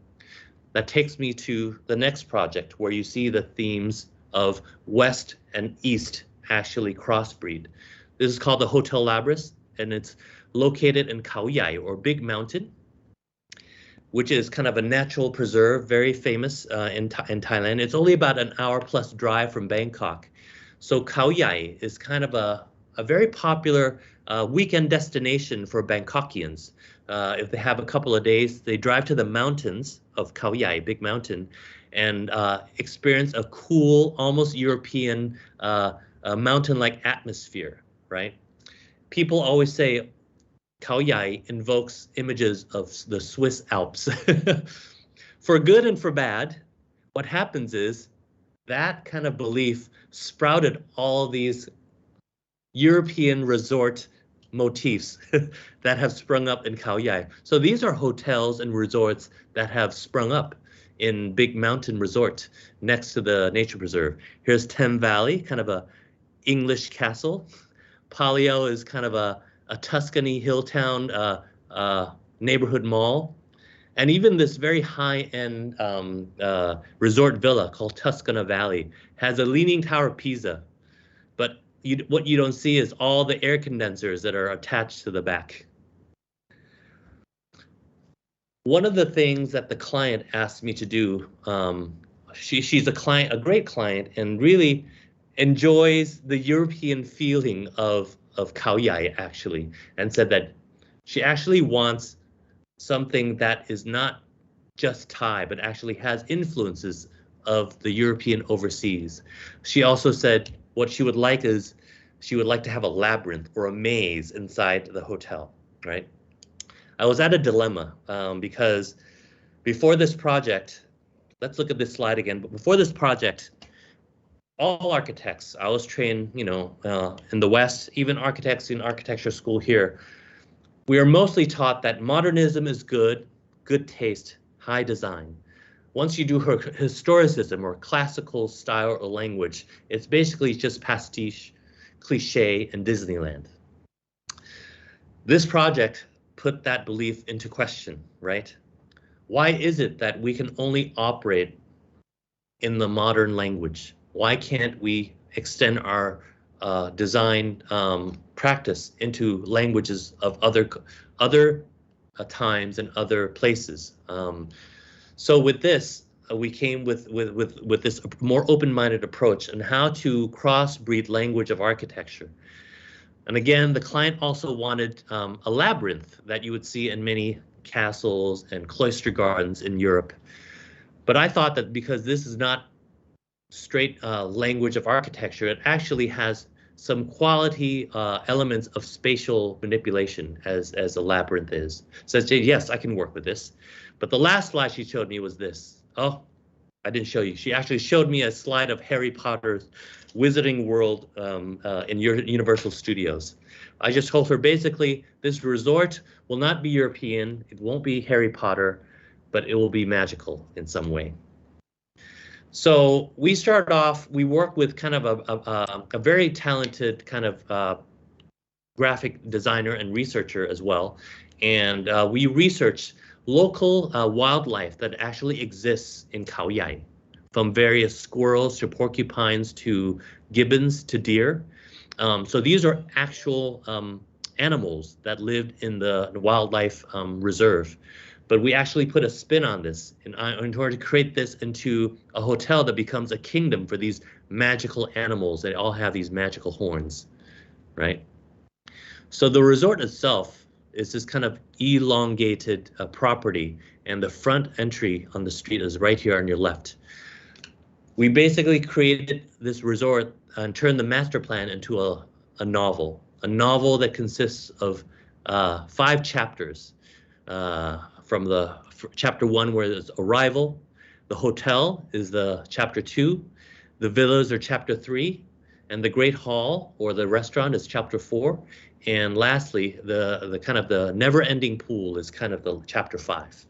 That takes me to the next project where you see the themes of West and East actually crossbreed. This is called the Hotel Labris, and it's located in Khao Yai, or Big Mountain, which is kind of a natural preserve, very famous in Thailand. It's only about an hour plus drive from Bangkok. So Khao Yai is kind of a very popular weekend destination for Bangkokians. If they have a couple of days, they drive to the mountains of Khao Yai, Big Mountain, and experience a cool, almost European mountain-like atmosphere, right? People always say Khao Yai invokes images of the Swiss Alps. For good and for bad, what happens is that kind of belief sprouted all these European resort motifs that have sprung up in Khao Yai. So these are hotels and resorts that have sprung up in Big Mountain Resort next to the nature preserve. Here's Thames Valley, kind of a English castle. Palio is kind of a Tuscany hill town neighborhood mall. And even this very high-end resort villa called Tuscana Valley has a Leaning Tower of Pisa. But what you don't see is all the air condensers that are attached to the back. One of the things that the client asked me to do, she's a great client, and really enjoys the European feeling of Khao Yai, actually, and said that she actually wants something that is not just Thai, but actually has influences of the European overseas. She also said what she would like is she would like to have a labyrinth or a maze inside the hotel, right? I was at a dilemma because before this project, let's look at this slide again, but before this project, all architects, I was trained, in the West, even architects in architecture school here, we are mostly taught that modernism is good taste, high design. Once you do historicism or classical style or language, it's basically just pastiche, cliche, and Disneyland. This project put that belief into question, right? Why is it that we can only operate in the modern language? Why can't we extend our design practice into languages of other times and other places? So with this, we came with this more open-minded approach on how to crossbreed language of architecture. And again, the client also wanted a labyrinth that you would see in many castles and cloister gardens in Europe. But I thought that because this is not straight language of architecture, it actually has some quality elements of spatial manipulation as a labyrinth is. So I said, yes, I can work with this. But the last slide she showed me was this. Oh, I didn't show you. She actually showed me a slide of Harry Potter's Wizarding World in Universal Studios. I just told her basically this resort will not be European, it won't be Harry Potter, but it will be magical in some way. So we started off, we work with kind of a very talented kind of graphic designer and researcher as well. And we researched local wildlife that actually exists in Khao Yai, from various squirrels to porcupines to gibbons to deer. So these are actual animals that lived in the wildlife reserve. But we actually put a spin on this in order to create this into a hotel that becomes a kingdom for these magical animals. They all have these magical horns, right? So the resort itself is this kind of elongated property, and the front entry on the street is right here on your left. We basically created this resort and turned the master plan into a novel that consists of 5 chapters. From the chapter 1, where there's arrival, the hotel is the chapter 2, the villas are chapter 3, and the great hall or the restaurant is chapter 4, and lastly, the kind of the never-ending pool is kind of the chapter 5.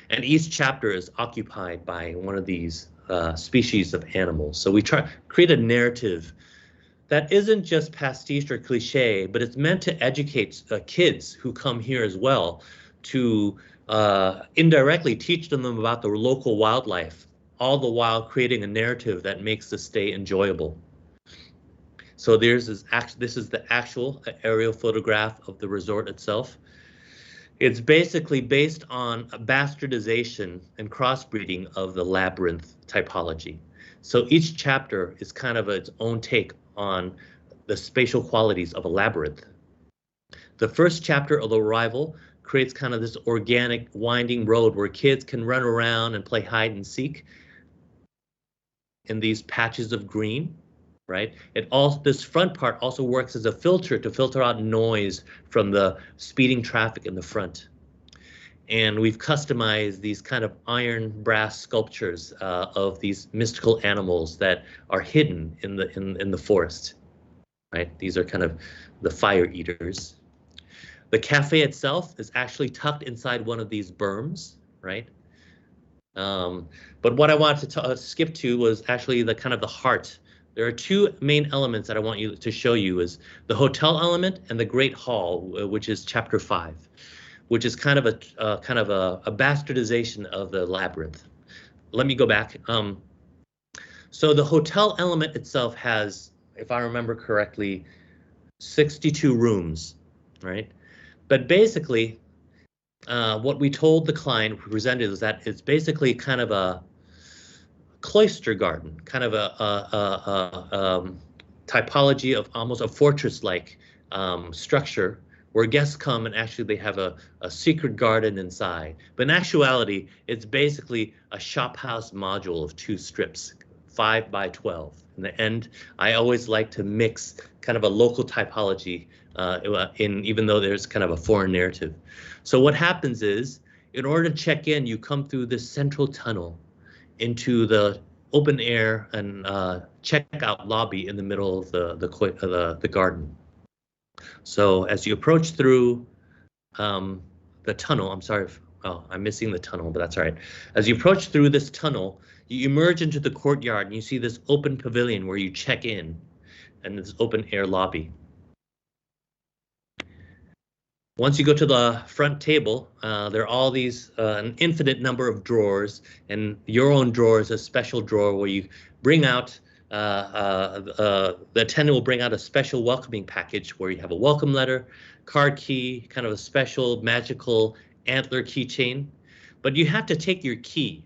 And each chapter is occupied by one of these species of animals. So we try create a narrative that isn't just pastiche or cliche, but it's meant to educate kids who come here as well to indirectly teach them about the local wildlife, all the while creating a narrative that makes the stay enjoyable. So this is the actual aerial photograph of the resort itself. It's basically based on a bastardization and crossbreeding of the labyrinth typology. So each chapter is kind of its own take on the spatial qualities of a labyrinth. The first chapter of Arrival creates kind of this organic winding road where kids can run around and play hide and seek in these patches of green, right? This front part also works as a filter to filter out noise from the speeding traffic in the front. And we've customized these kind of iron brass sculptures of these mystical animals that are hidden in the forest, right? These are kind of the fire eaters. The cafe itself is actually tucked inside one of these berms, right? But what I wanted to skip to was actually the kind of the heart. There are two main elements that I want you to show you: is the hotel element and the Great Hall, which is chapter 5, which is kind of a bastardization of the labyrinth. Let me go back. So the hotel element itself has, if I remember correctly, 62 rooms, right? But basically, what we told the client who presented is that it's basically kind of a cloister garden, kind of a typology of almost a fortress-like structure where guests come and actually they have a secret garden inside. But in actuality, it's basically a shophouse module of 2 strips, 5 by 12. In the end, I always like to mix kind of a local typology even though there's kind of a foreign narrative. So what happens is, in order to check in, you come through this central tunnel into the open air and checkout lobby in the middle of the garden. So as you approach through the tunnel, I'm sorry, I'm missing the tunnel, but that's all right. As you approach through this tunnel, you emerge into the courtyard and you see this open pavilion where you check in, and this open air lobby. Once you go to the front table, there are all these, an infinite number of drawers, and your own drawer is a special drawer where you bring out, the attendant will bring out a special welcoming package where you have a welcome letter, card key, kind of a special magical antler keychain. But you have to take your key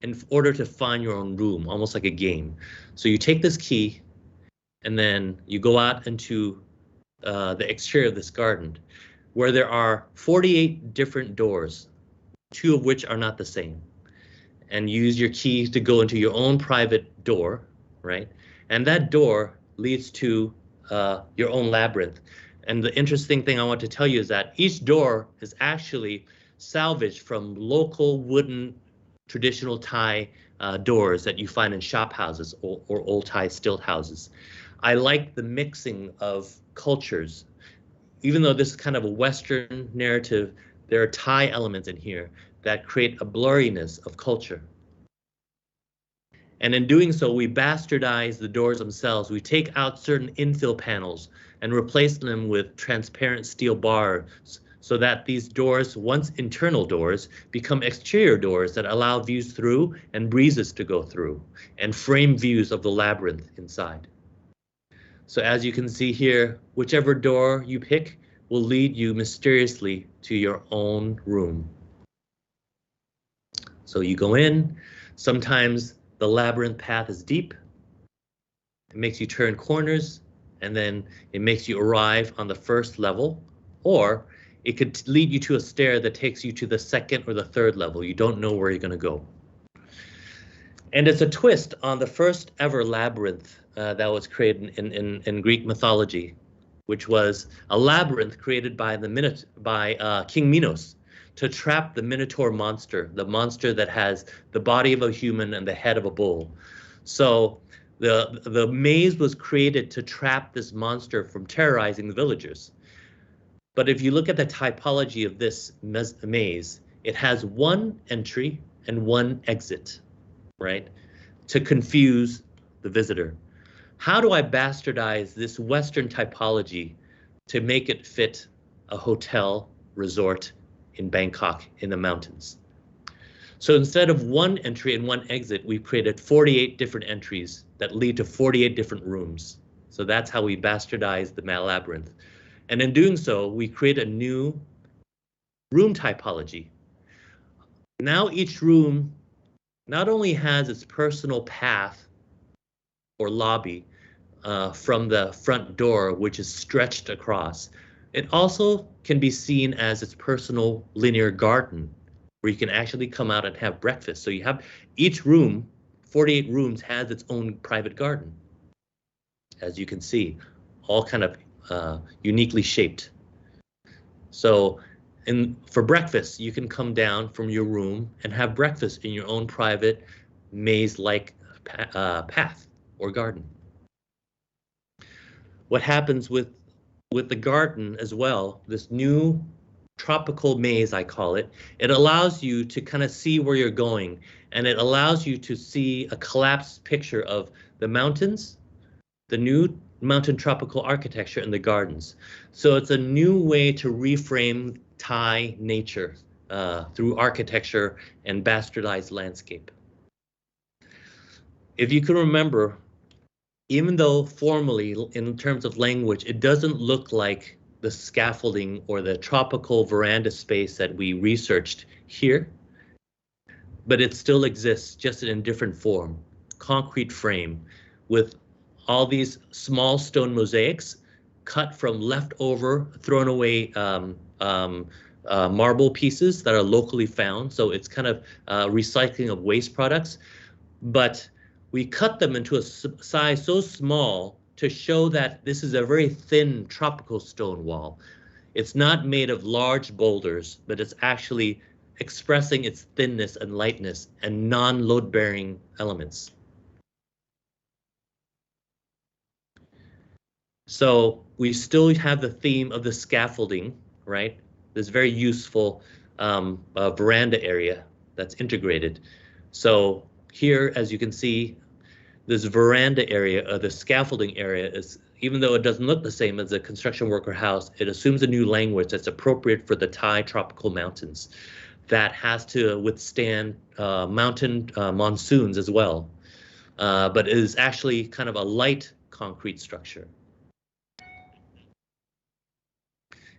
in order to find your own room, almost like a game. So you take this key, and then you go out into the exterior of this garden, where there are 48 different doors, 2 of which are not the same. And you use your key to go into your own private door, right? And that door leads to your own labyrinth. And the interesting thing I want to tell you is that each door is actually salvaged from local wooden traditional Thai doors that you find in shop houses or old Thai stilt houses. I like the mixing of cultures. Even though this is kind of a Western narrative, there are Thai elements in here that create a blurriness of culture. And in doing so, we bastardize the doors themselves. We take out certain infill panels and replace them with transparent steel bars so that these doors, once internal doors, become exterior doors that allow views through and breezes to go through, and frame views of the labyrinth inside. So as you can see here, whichever door you pick will lead you mysteriously to your own room. So you go in, sometimes the labyrinth path is deep, it makes you turn corners, and then it makes you arrive on the first level, or it could lead you to a stair that takes you to the second or the third level. You don't know where you're going to go. And it's a twist on the first ever labyrinth that was created in Greek mythology, which was a labyrinth created by King Minos to trap the Minotaur monster, the monster that has the body of a human and the head of a bull. So the maze was created to trap this monster from terrorizing the villagers. But if you look at the typology of this maze, it has one entry and one exit, right? To confuse the visitor. How do I bastardize this Western typology to make it fit a hotel resort in Bangkok in the mountains. So instead of one entry and one exit, we've created 48 different entries that lead to 48 different rooms. So that's how we bastardize the labyrinth. And in doing so, we create a new room typology. Now each room not only has its personal path or lobby from the front door, which is stretched across, it also can be seen as its personal linear garden, where you can actually come out and have breakfast. So you have each room, 48 rooms, has its own private garden, as you can see, all kind of uniquely shaped. So for breakfast, you can come down from your room and have breakfast in your own private maze-like path or garden. What happens with the garden as well, this new tropical maze, I call it, it allows you to kind of see where you're going, and it allows you to see a collapsed picture of the mountains, the new mountain tropical architecture, and the gardens. So it's a new way to reframe Thai nature through architecture and bastardized landscape. If you can remember, even though formally, in terms of language, it doesn't look like the scaffolding or the tropical veranda space that we researched here, but it still exists, just in a different form, concrete frame with all these small stone mosaics cut from leftover, thrown away marble pieces that are locally found. So it's kind of recycling of waste products, but we cut them into a size so small to show that this is a very thin tropical stone wall. It's not made of large boulders, but it's actually expressing its thinness and lightness and non-load-bearing elements. So we still have the theme of the scaffolding, right? This very useful veranda area that's integrated. So here, as you can see, this veranda area, or the scaffolding area, is, even though it doesn't look the same as a construction worker house, it assumes a new language that's appropriate for the Thai tropical mountains that has to withstand mountain monsoons as well, but it is actually kind of a light concrete structure.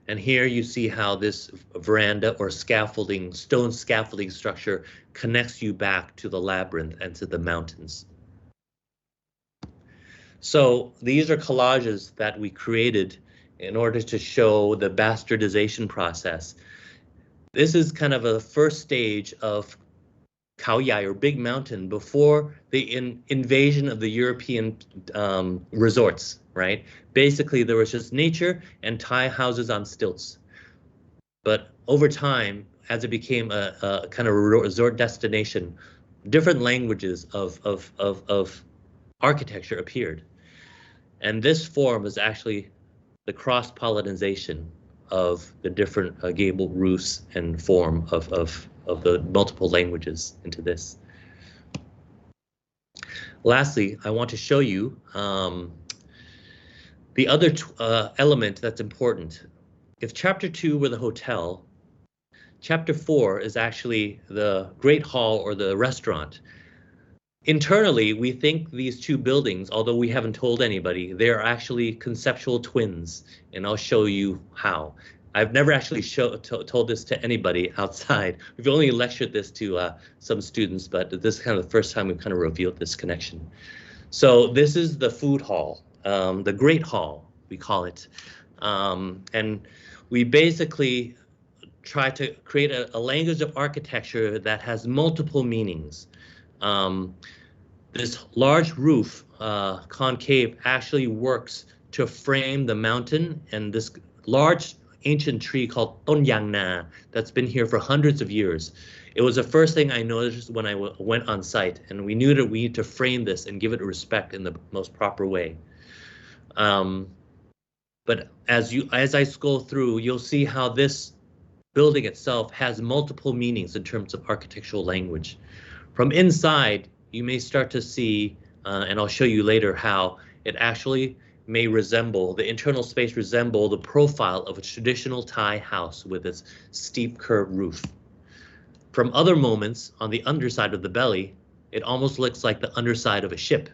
And here you see how this veranda or scaffolding, stone scaffolding structure connects you back to the labyrinth and to the mountains. So these are collages that we created in order to show the bastardization process. This is kind of a first stage of Khao Yai, or Big Mountain, before the invasion of the European resorts, right? Basically, there was just nature and Thai houses on stilts. But over time, as it became a kind of resort destination, different languages of architecture appeared. And this form is actually the cross-pollination of the different gabled roofs and form of the multiple languages into this. Lastly, I want to show you the other element that's important. If chapter 2 were the hotel, chapter 4 is actually the Great Hall or the restaurant. Internally, we think these two buildings, although we haven't told anybody, they're actually conceptual twins, and I'll show you how. I've never actually told this to anybody outside. We've only lectured this to some students, but this is kind of the first time we've kind of revealed this connection. So this is the food hall, the Great Hall, we call it. And we basically try to create a language of architecture that has multiple meanings. This large roof, concave, actually works to frame the mountain and this large ancient tree called Ton Yang Na that's been here for hundreds of years. It was the first thing I noticed when I went on site, and we knew that we need to frame this and give it respect in the most proper way. But as I scroll through, you'll see how this building itself has multiple meanings in terms of architectural language. From inside, you may start to see, and I'll show you later how it actually may resemble, the internal space resemble the profile of a traditional Thai house with its steep curved roof. From other moments, on the underside of the belly, it almost looks like the underside of a ship.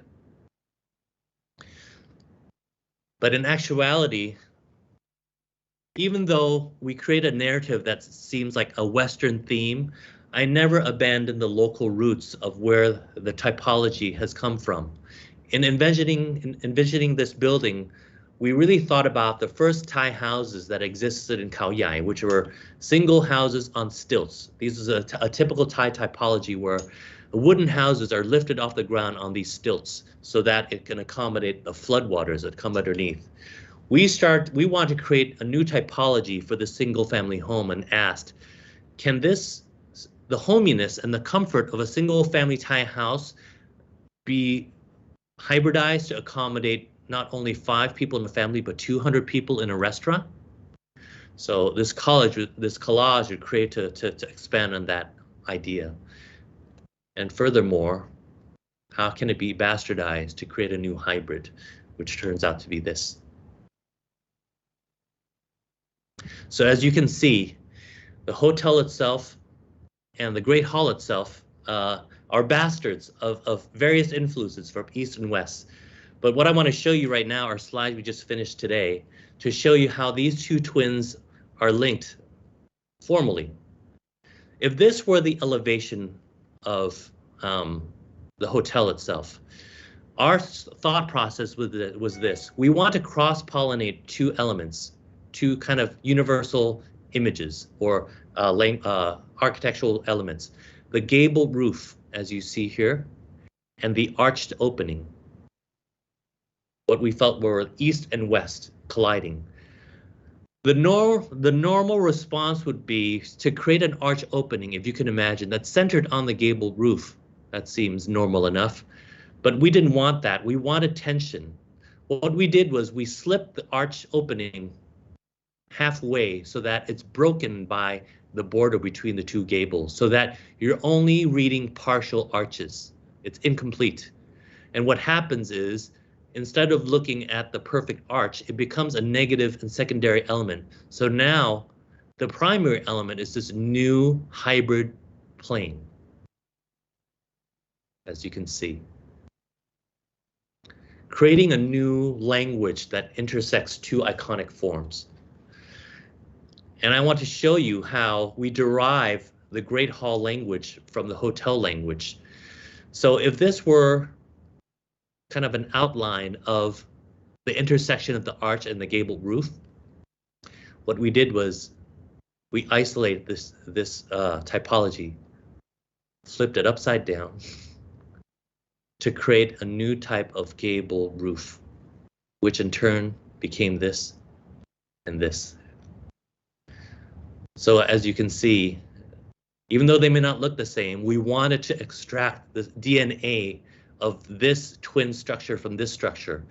But in actuality, even though we create a narrative that seems like a Western theme, I never abandoned the local roots of where the typology has come from. In envisioning this building, we really thought about the first Thai houses that existed in Khao Yai, which were single houses on stilts. This is a typical Thai typology where wooden houses are lifted off the ground on these stilts so that it can accommodate the floodwaters that come underneath. We want to create a new typology for the single family home and asked, can the hominess and the comfort of a single family Thai house be hybridized to accommodate not only 5 people in a family, but 200 people in a restaurant? So this collage would create to expand on that idea. And furthermore, how can it be bastardized to create a new hybrid, which turns out to be this? So as you can see, the hotel itself and the Great Hall itself are bastards of various influences from East and West. But what I want to show you right now are slides we just finished today to show you how these two twins are linked formally. If this were the elevation of the hotel itself, our thought process was this. We want to cross-pollinate 2 elements, 2 kind of universal images or architectural elements. The gable roof, as you see here, and the arched opening. What we felt were East and West colliding. The normal response would be to create an arch opening, if you can imagine, that's centered on the gable roof. That seems normal enough, but we didn't want that. We wanted tension. What we did was we slipped the arch opening halfway so that it's broken by the border between the 2 gables, so that you're only reading partial arches. It's incomplete. And what happens is, instead of looking at the perfect arch, it becomes a negative and secondary element. So now the primary element is this new hybrid plane, as you can see. Creating a new language that intersects 2 iconic forms. And I want to show you how we derive the Great Hall language from the hotel language. So if this were kind of an outline of the intersection of the arch and the gable roof, what we did was we isolated this typology, flipped it upside down to create a new type of gable roof, which in turn became this and this. So as you can see, even though they may not look the same, we wanted to extract the DNA of this twin structure from this structure.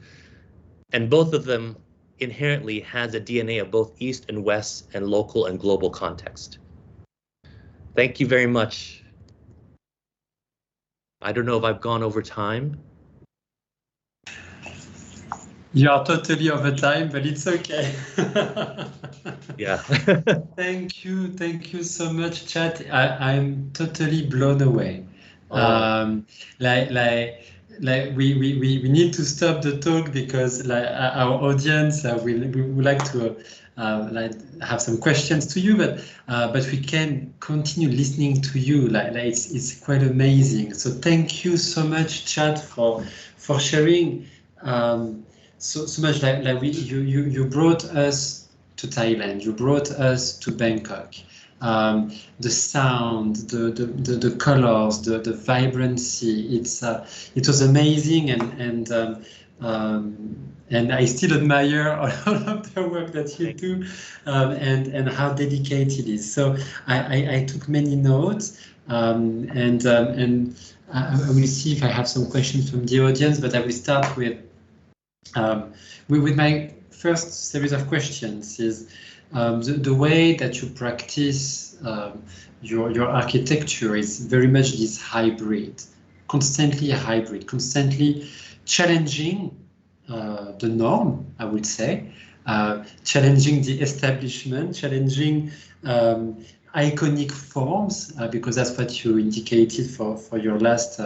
And both of them inherently has a DNA of both East and West and local and global context. Thank you very much. I don't know if I've gone over time. You are totally over time, but it's okay. Yeah. Thank you so much, Chat. I'm totally blown away. Oh. We need to stop the talk because our audience we would like to have some questions to you, but we can continue listening to you. It's quite amazing. So thank you so much, Chat, for sharing so much. You brought us to Thailand. You brought us to Bangkok. The sound, the colors, the vibrancy. It was amazing, and I still admire all of the work that you do, and how dedicated it is. So I took many notes, and I will see if I have some questions from the audience. But I will start with my first series of questions is the way that you practice your architecture is very much this hybrid, constantly challenging the norm, I would say, challenging the establishment, challenging iconic forms, because that's what you indicated for your last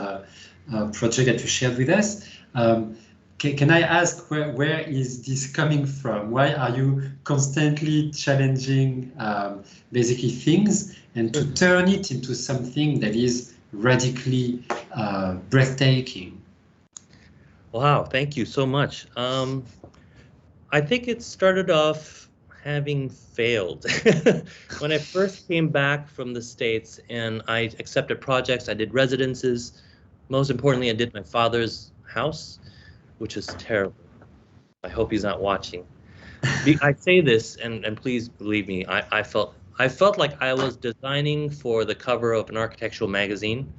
project that you shared with us. Can I ask where is this coming from? Why are you constantly challenging basically things and to turn it into something that is radically breathtaking? Wow, thank you so much. I think it started off having failed. When I first came back from the States and I accepted projects, I did residences. Most importantly, I did my father's house, which is terrible. I hope he's not watching. I say this, and please believe me, I felt like I was designing for the cover of an architectural magazine.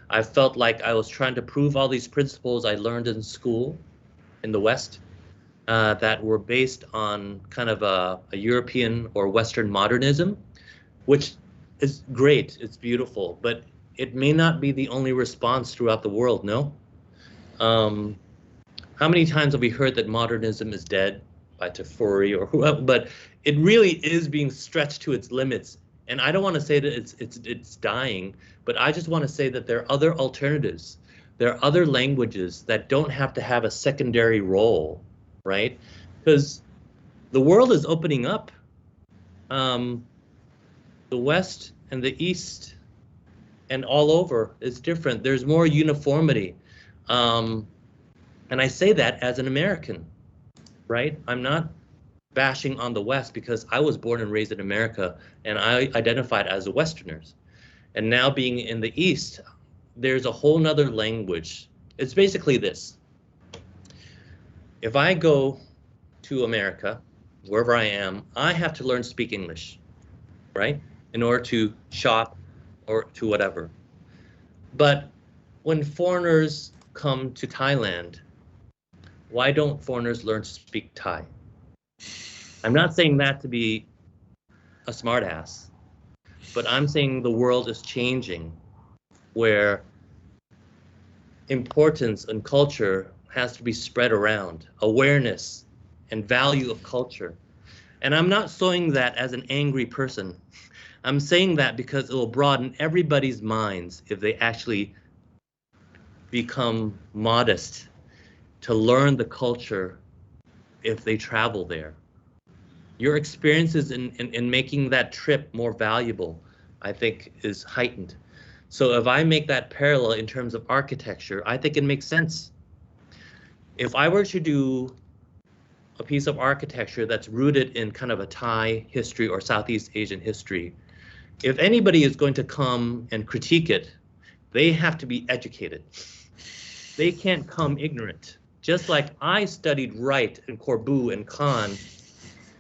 I felt like I was trying to prove all these principles I learned in school in the West that were based on kind of a European or Western modernism, which is great, it's beautiful, but it may not be the only response throughout the world, no? How many times have we heard that modernism is dead by Tafuri or whoever, but it really is being stretched to its limits. And I don't want to say that it's dying, but I just want to say that there are other alternatives. There are other languages that don't have to have a secondary role, right? Because the world is opening up. The West and the East and all over is different. There's more uniformity. And I say that as an American, right? I'm not bashing on the West because I was born and raised in America and I identified as a Westerners. And now being in the East, there's a whole nother language. It's basically this. If I go to America, wherever I am, I have to learn to speak English, right? In order to shop or to whatever. But when foreigners come to Thailand, why don't foreigners learn to speak Thai? I'm not saying that to be a smartass, but I'm saying the world is changing where importance and culture has to be spread around, awareness and value of culture. And I'm not saying that as an angry person. I'm saying that because it will broaden everybody's minds if they actually become modest to learn the culture if they travel there. Your experiences in making that trip more valuable, I think, is heightened. So if I make that parallel in terms of architecture, I think it makes sense. If I were to do a piece of architecture that's rooted in kind of a Thai history or Southeast Asian history, if anybody is going to come and critique it, they have to be educated. They can't come ignorant. Just like I studied Wright and Corbu and Kahn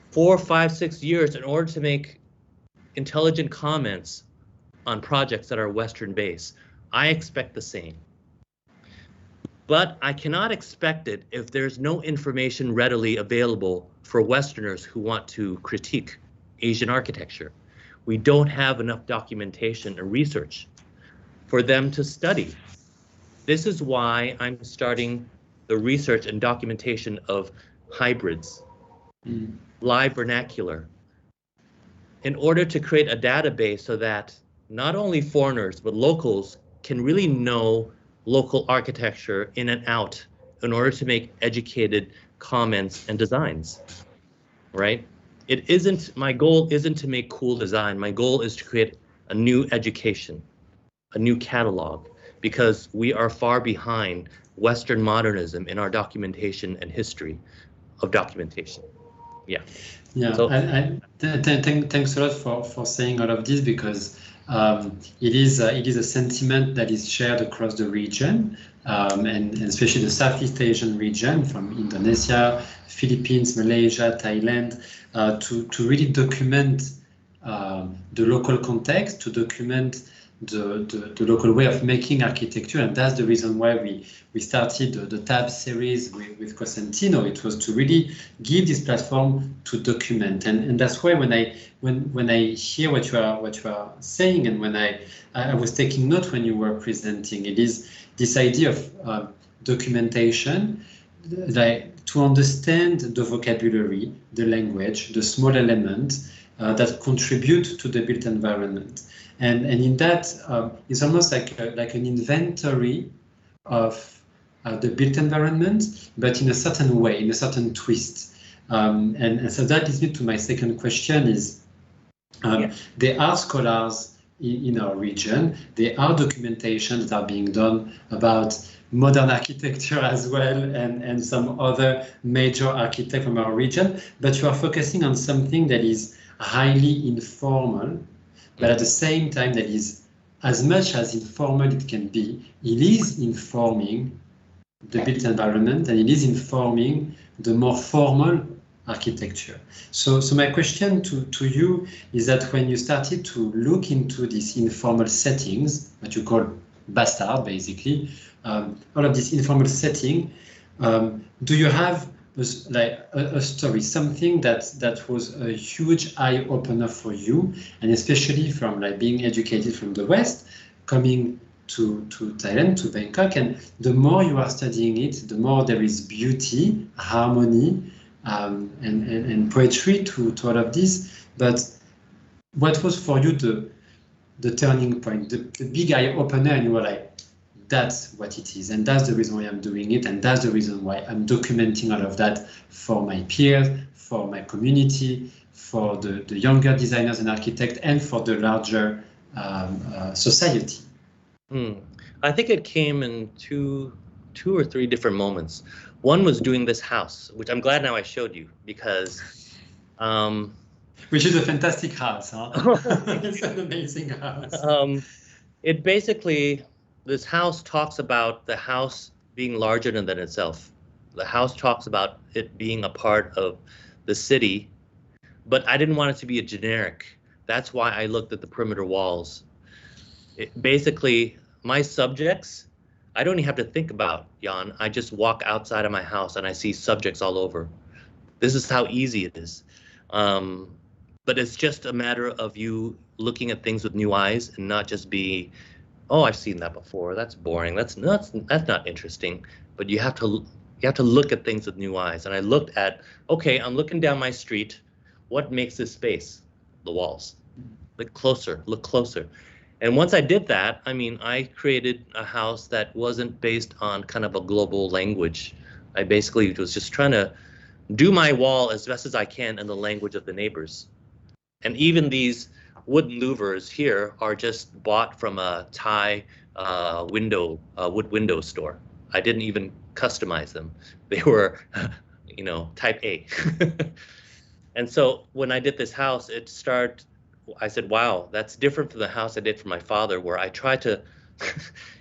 4, 5, 6 years in order to make intelligent comments on projects that are Western based. I expect the same. But I cannot expect it if there's no information readily available for Westerners who want to critique Asian architecture. We don't have enough documentation and research for them to study. This is why I'm starting the research and documentation of hybrids, live vernacular, in order to create a database so that not only foreigners, but locals can really know local architecture in and out in order to make educated comments and designs, right? My goal isn't to make cool design. My goal is to create a new education, a new catalog, because we are far behind Western modernism in our documentation and history of documentation. Yeah. Yeah. So, thanks a lot for saying all of this, because it is a sentiment that is shared across the region, and especially the Southeast Asian region, from Indonesia, Philippines, Malaysia, Thailand, to really document the local context, to document the local way of making architecture. And that's the reason why we started the TAB series with Cosentino. It was to really give this platform to document, and that's why when I hear what you are saying, and when I was taking note when you were presenting, it is this idea of documentation, like to understand the vocabulary, the language, the small elements that contribute to the built environment. And in that, it's almost like an inventory of the built environment, but in a certain way, in a certain twist. And so that leads me to my second question is, there are scholars in our region, there are documentations that are being done about modern architecture as well, and some other major architect from our region, but you are focusing on something that is highly informal, but at the same time that is as much as informal it can be. It is informing the built environment, and it is informing the more formal architecture. So my question to you is that when you started to look into these informal settings, what you call bastard, basically, all of this informal setting, do you have a story, something that was a huge eye opener for you, and especially from like being educated from the West, coming to Thailand, to Bangkok, and the more you are studying it, the more there is beauty, harmony, and poetry to all of this. But what was for you the turning point, the big eye opener, and you were like, that's what it is, and that's the reason why I'm doing it, and that's the reason why I'm documenting all of that for my peers, for my community, for the younger designers and architects, and for the larger society? I think it came in two or three different moments. One was doing this house, which I'm glad now I showed you, because which is a fantastic house, huh? It's an amazing house. It basically, this house talks about the house being larger than itself. The house talks about it being a part of the city, but I didn't want it to be a generic. That's why I looked at the perimeter walls. Basically, my subjects, I don't even have to think about, Jan. I just walk outside of my house and I see subjects all over. This is how easy it is. But it's just a matter of you looking at things with new eyes and not just be, oh, I've seen that before. That's boring. That's not interesting. But you have to look at things with new eyes. And I looked at, okay, I'm looking down my street. What makes this space? The walls. Look closer. And once I did that, I mean, I created a house that wasn't based on kind of a global language. I basically was just trying to do my wall as best as I can in the language of the neighbors. And even these wooden louvers here are just bought from a Thai wood window store. I didn't even customize them. They were, type A. And so when I did this house, I said, wow, that's different from the house I did for my father, where I tried to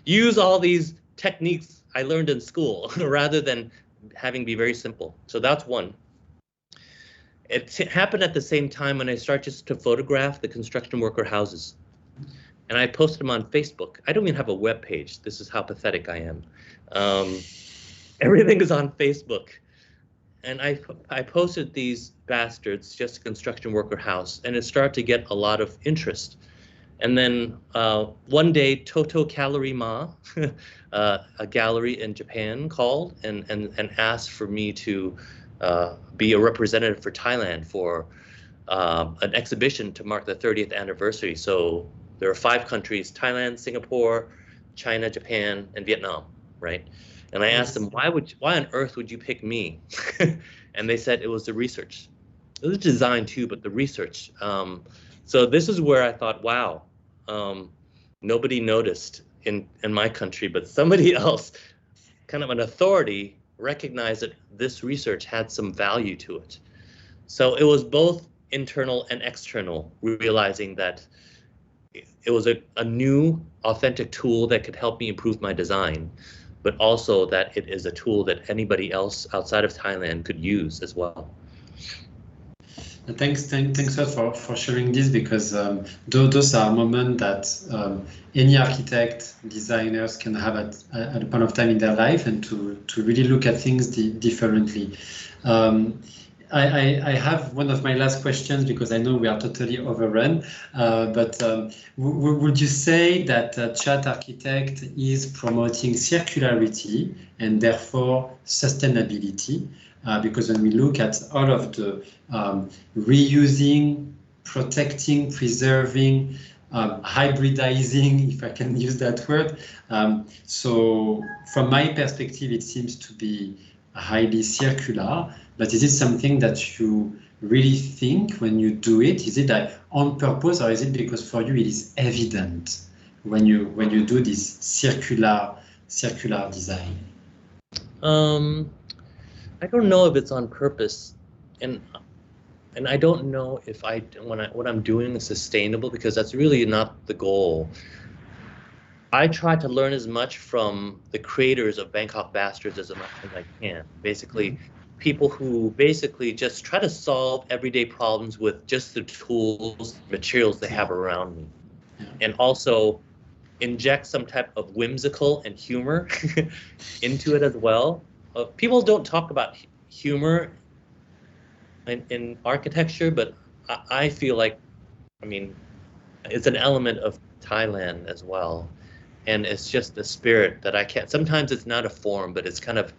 use all these techniques I learned in school rather than having be very simple. So that's one. It happened at the same time when I started just to photograph the construction worker houses. And I posted them on Facebook. I don't even have a web page. This is how pathetic I am. Everything is on Facebook. And I posted these bastards, just a construction worker house, and it started to get a lot of interest. And then one day, Toto Gallery Ma, a gallery in Japan, called and asked for me to be a representative for Thailand for an exhibition to mark the 30th anniversary. So there are 5 countries: Thailand, Singapore, China, Japan, and Vietnam, right? And I asked them, why on earth would you pick me? And they said it was the research. It was design too, but the research. So this is where I thought, wow, nobody noticed in my country, but somebody else, kind of an authority, recognized that this research had some value to it. So it was both internal and external, realizing that it was a new, authentic tool that could help me improve my design, but also that it is a tool that anybody else outside of Thailand could use as well. Thanks for sharing this, because those are moments that any architect, designers can have at a point of time in their life, and to really look at things differently. I have one of my last questions because I know we are totally overrun. Would you say that Chat Architect is promoting circularity and therefore sustainability? Because when we look at all of the reusing, protecting, preserving, hybridizing, if I can use that word. So from my perspective, it seems to be highly circular, but is it something that you really think when you do it? Is it like on purpose, or is it because for you it is evident when you do this circular design? I don't know if it's on purpose, and I don't know if what I'm doing is sustainable, because that's really not the goal. I try to learn as much from the creators of Bangkok Bastards as much as I can. Basically, people who basically just try to solve everyday problems with just the tools, materials they have around me. And also inject some type of whimsical and humor into it as well. People don't talk about humor in architecture, but I feel like, I mean, it's an element of Thailand as well. And it's just the spirit that I can't, sometimes it's not a form, but it's kind of,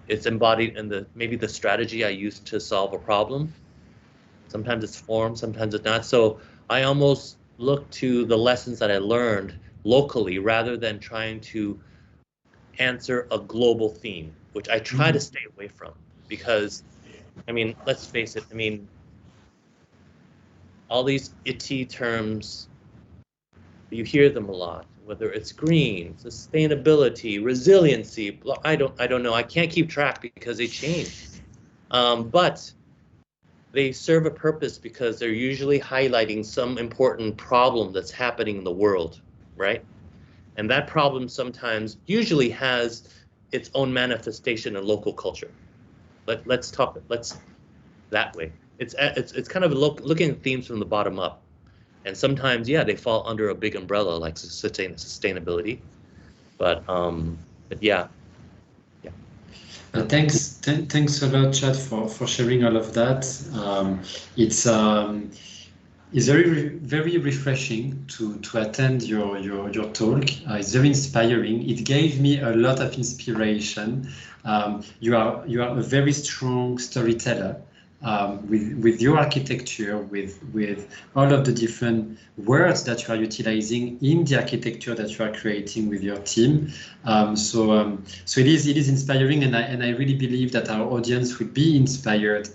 it's embodied in maybe the strategy I use to solve a problem. Sometimes it's form, sometimes it's not. So I almost look to the lessons that I learned locally rather than trying to answer a global theme, which I try to stay away from, because, I mean, let's face it, I mean, all these itty terms, you hear them a lot, whether it's green, sustainability, resiliency, I don't know, I can't keep track because they change. But they serve a purpose because they're usually highlighting some important problem that's happening in the world, right? And that problem sometimes usually has its own manifestation in local culture. Let's that way. It's kind of looking at themes from the bottom up. And sometimes, yeah, they fall under a big umbrella like sustainability. But yeah. Thanks a lot, Chad, for sharing all of that. It's very refreshing to attend your talk. It's very inspiring. It gave me a lot of inspiration. You are a very strong storyteller. With your architecture, with all of the different words that you are utilizing in the architecture that you are creating with your team. So it is inspiring, and I really believe that our audience will be inspired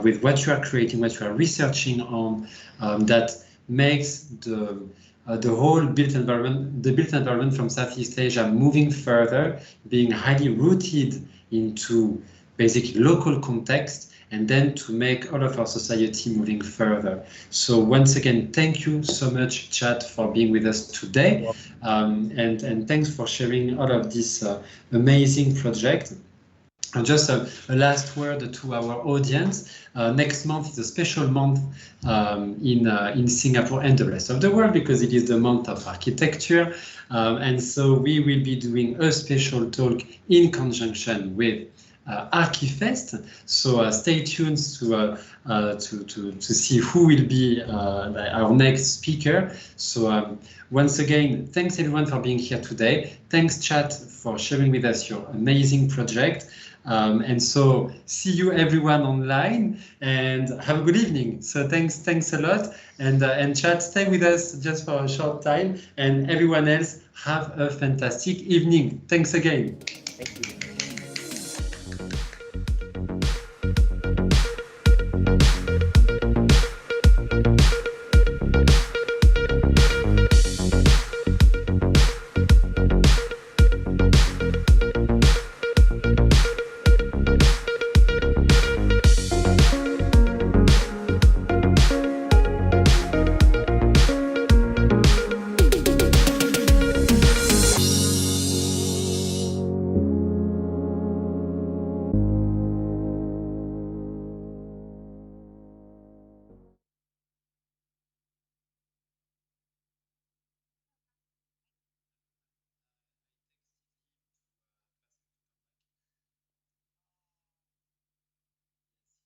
with what you are creating, what you are researching on, that makes the whole built environment from Southeast Asia moving further, being highly rooted into basically local context, and then to make all of our society moving further. So once again, thank you so much, Chad, for being with us today. And thanks for sharing all of this amazing project. And just a last word to our audience. Next month is a special month in Singapore and the rest of the world, because it is the month of architecture. And so we will be doing a special talk in conjunction with Archifest. So stay tuned to see who will be our next speaker. So once again, thanks everyone for being here today. Thanks, Chat, for sharing with us your amazing project. And so see you everyone online, and have a good evening. So thanks a lot, and Chat, stay with us just for a short time, and everyone else have a fantastic evening. Thanks again. Thank you.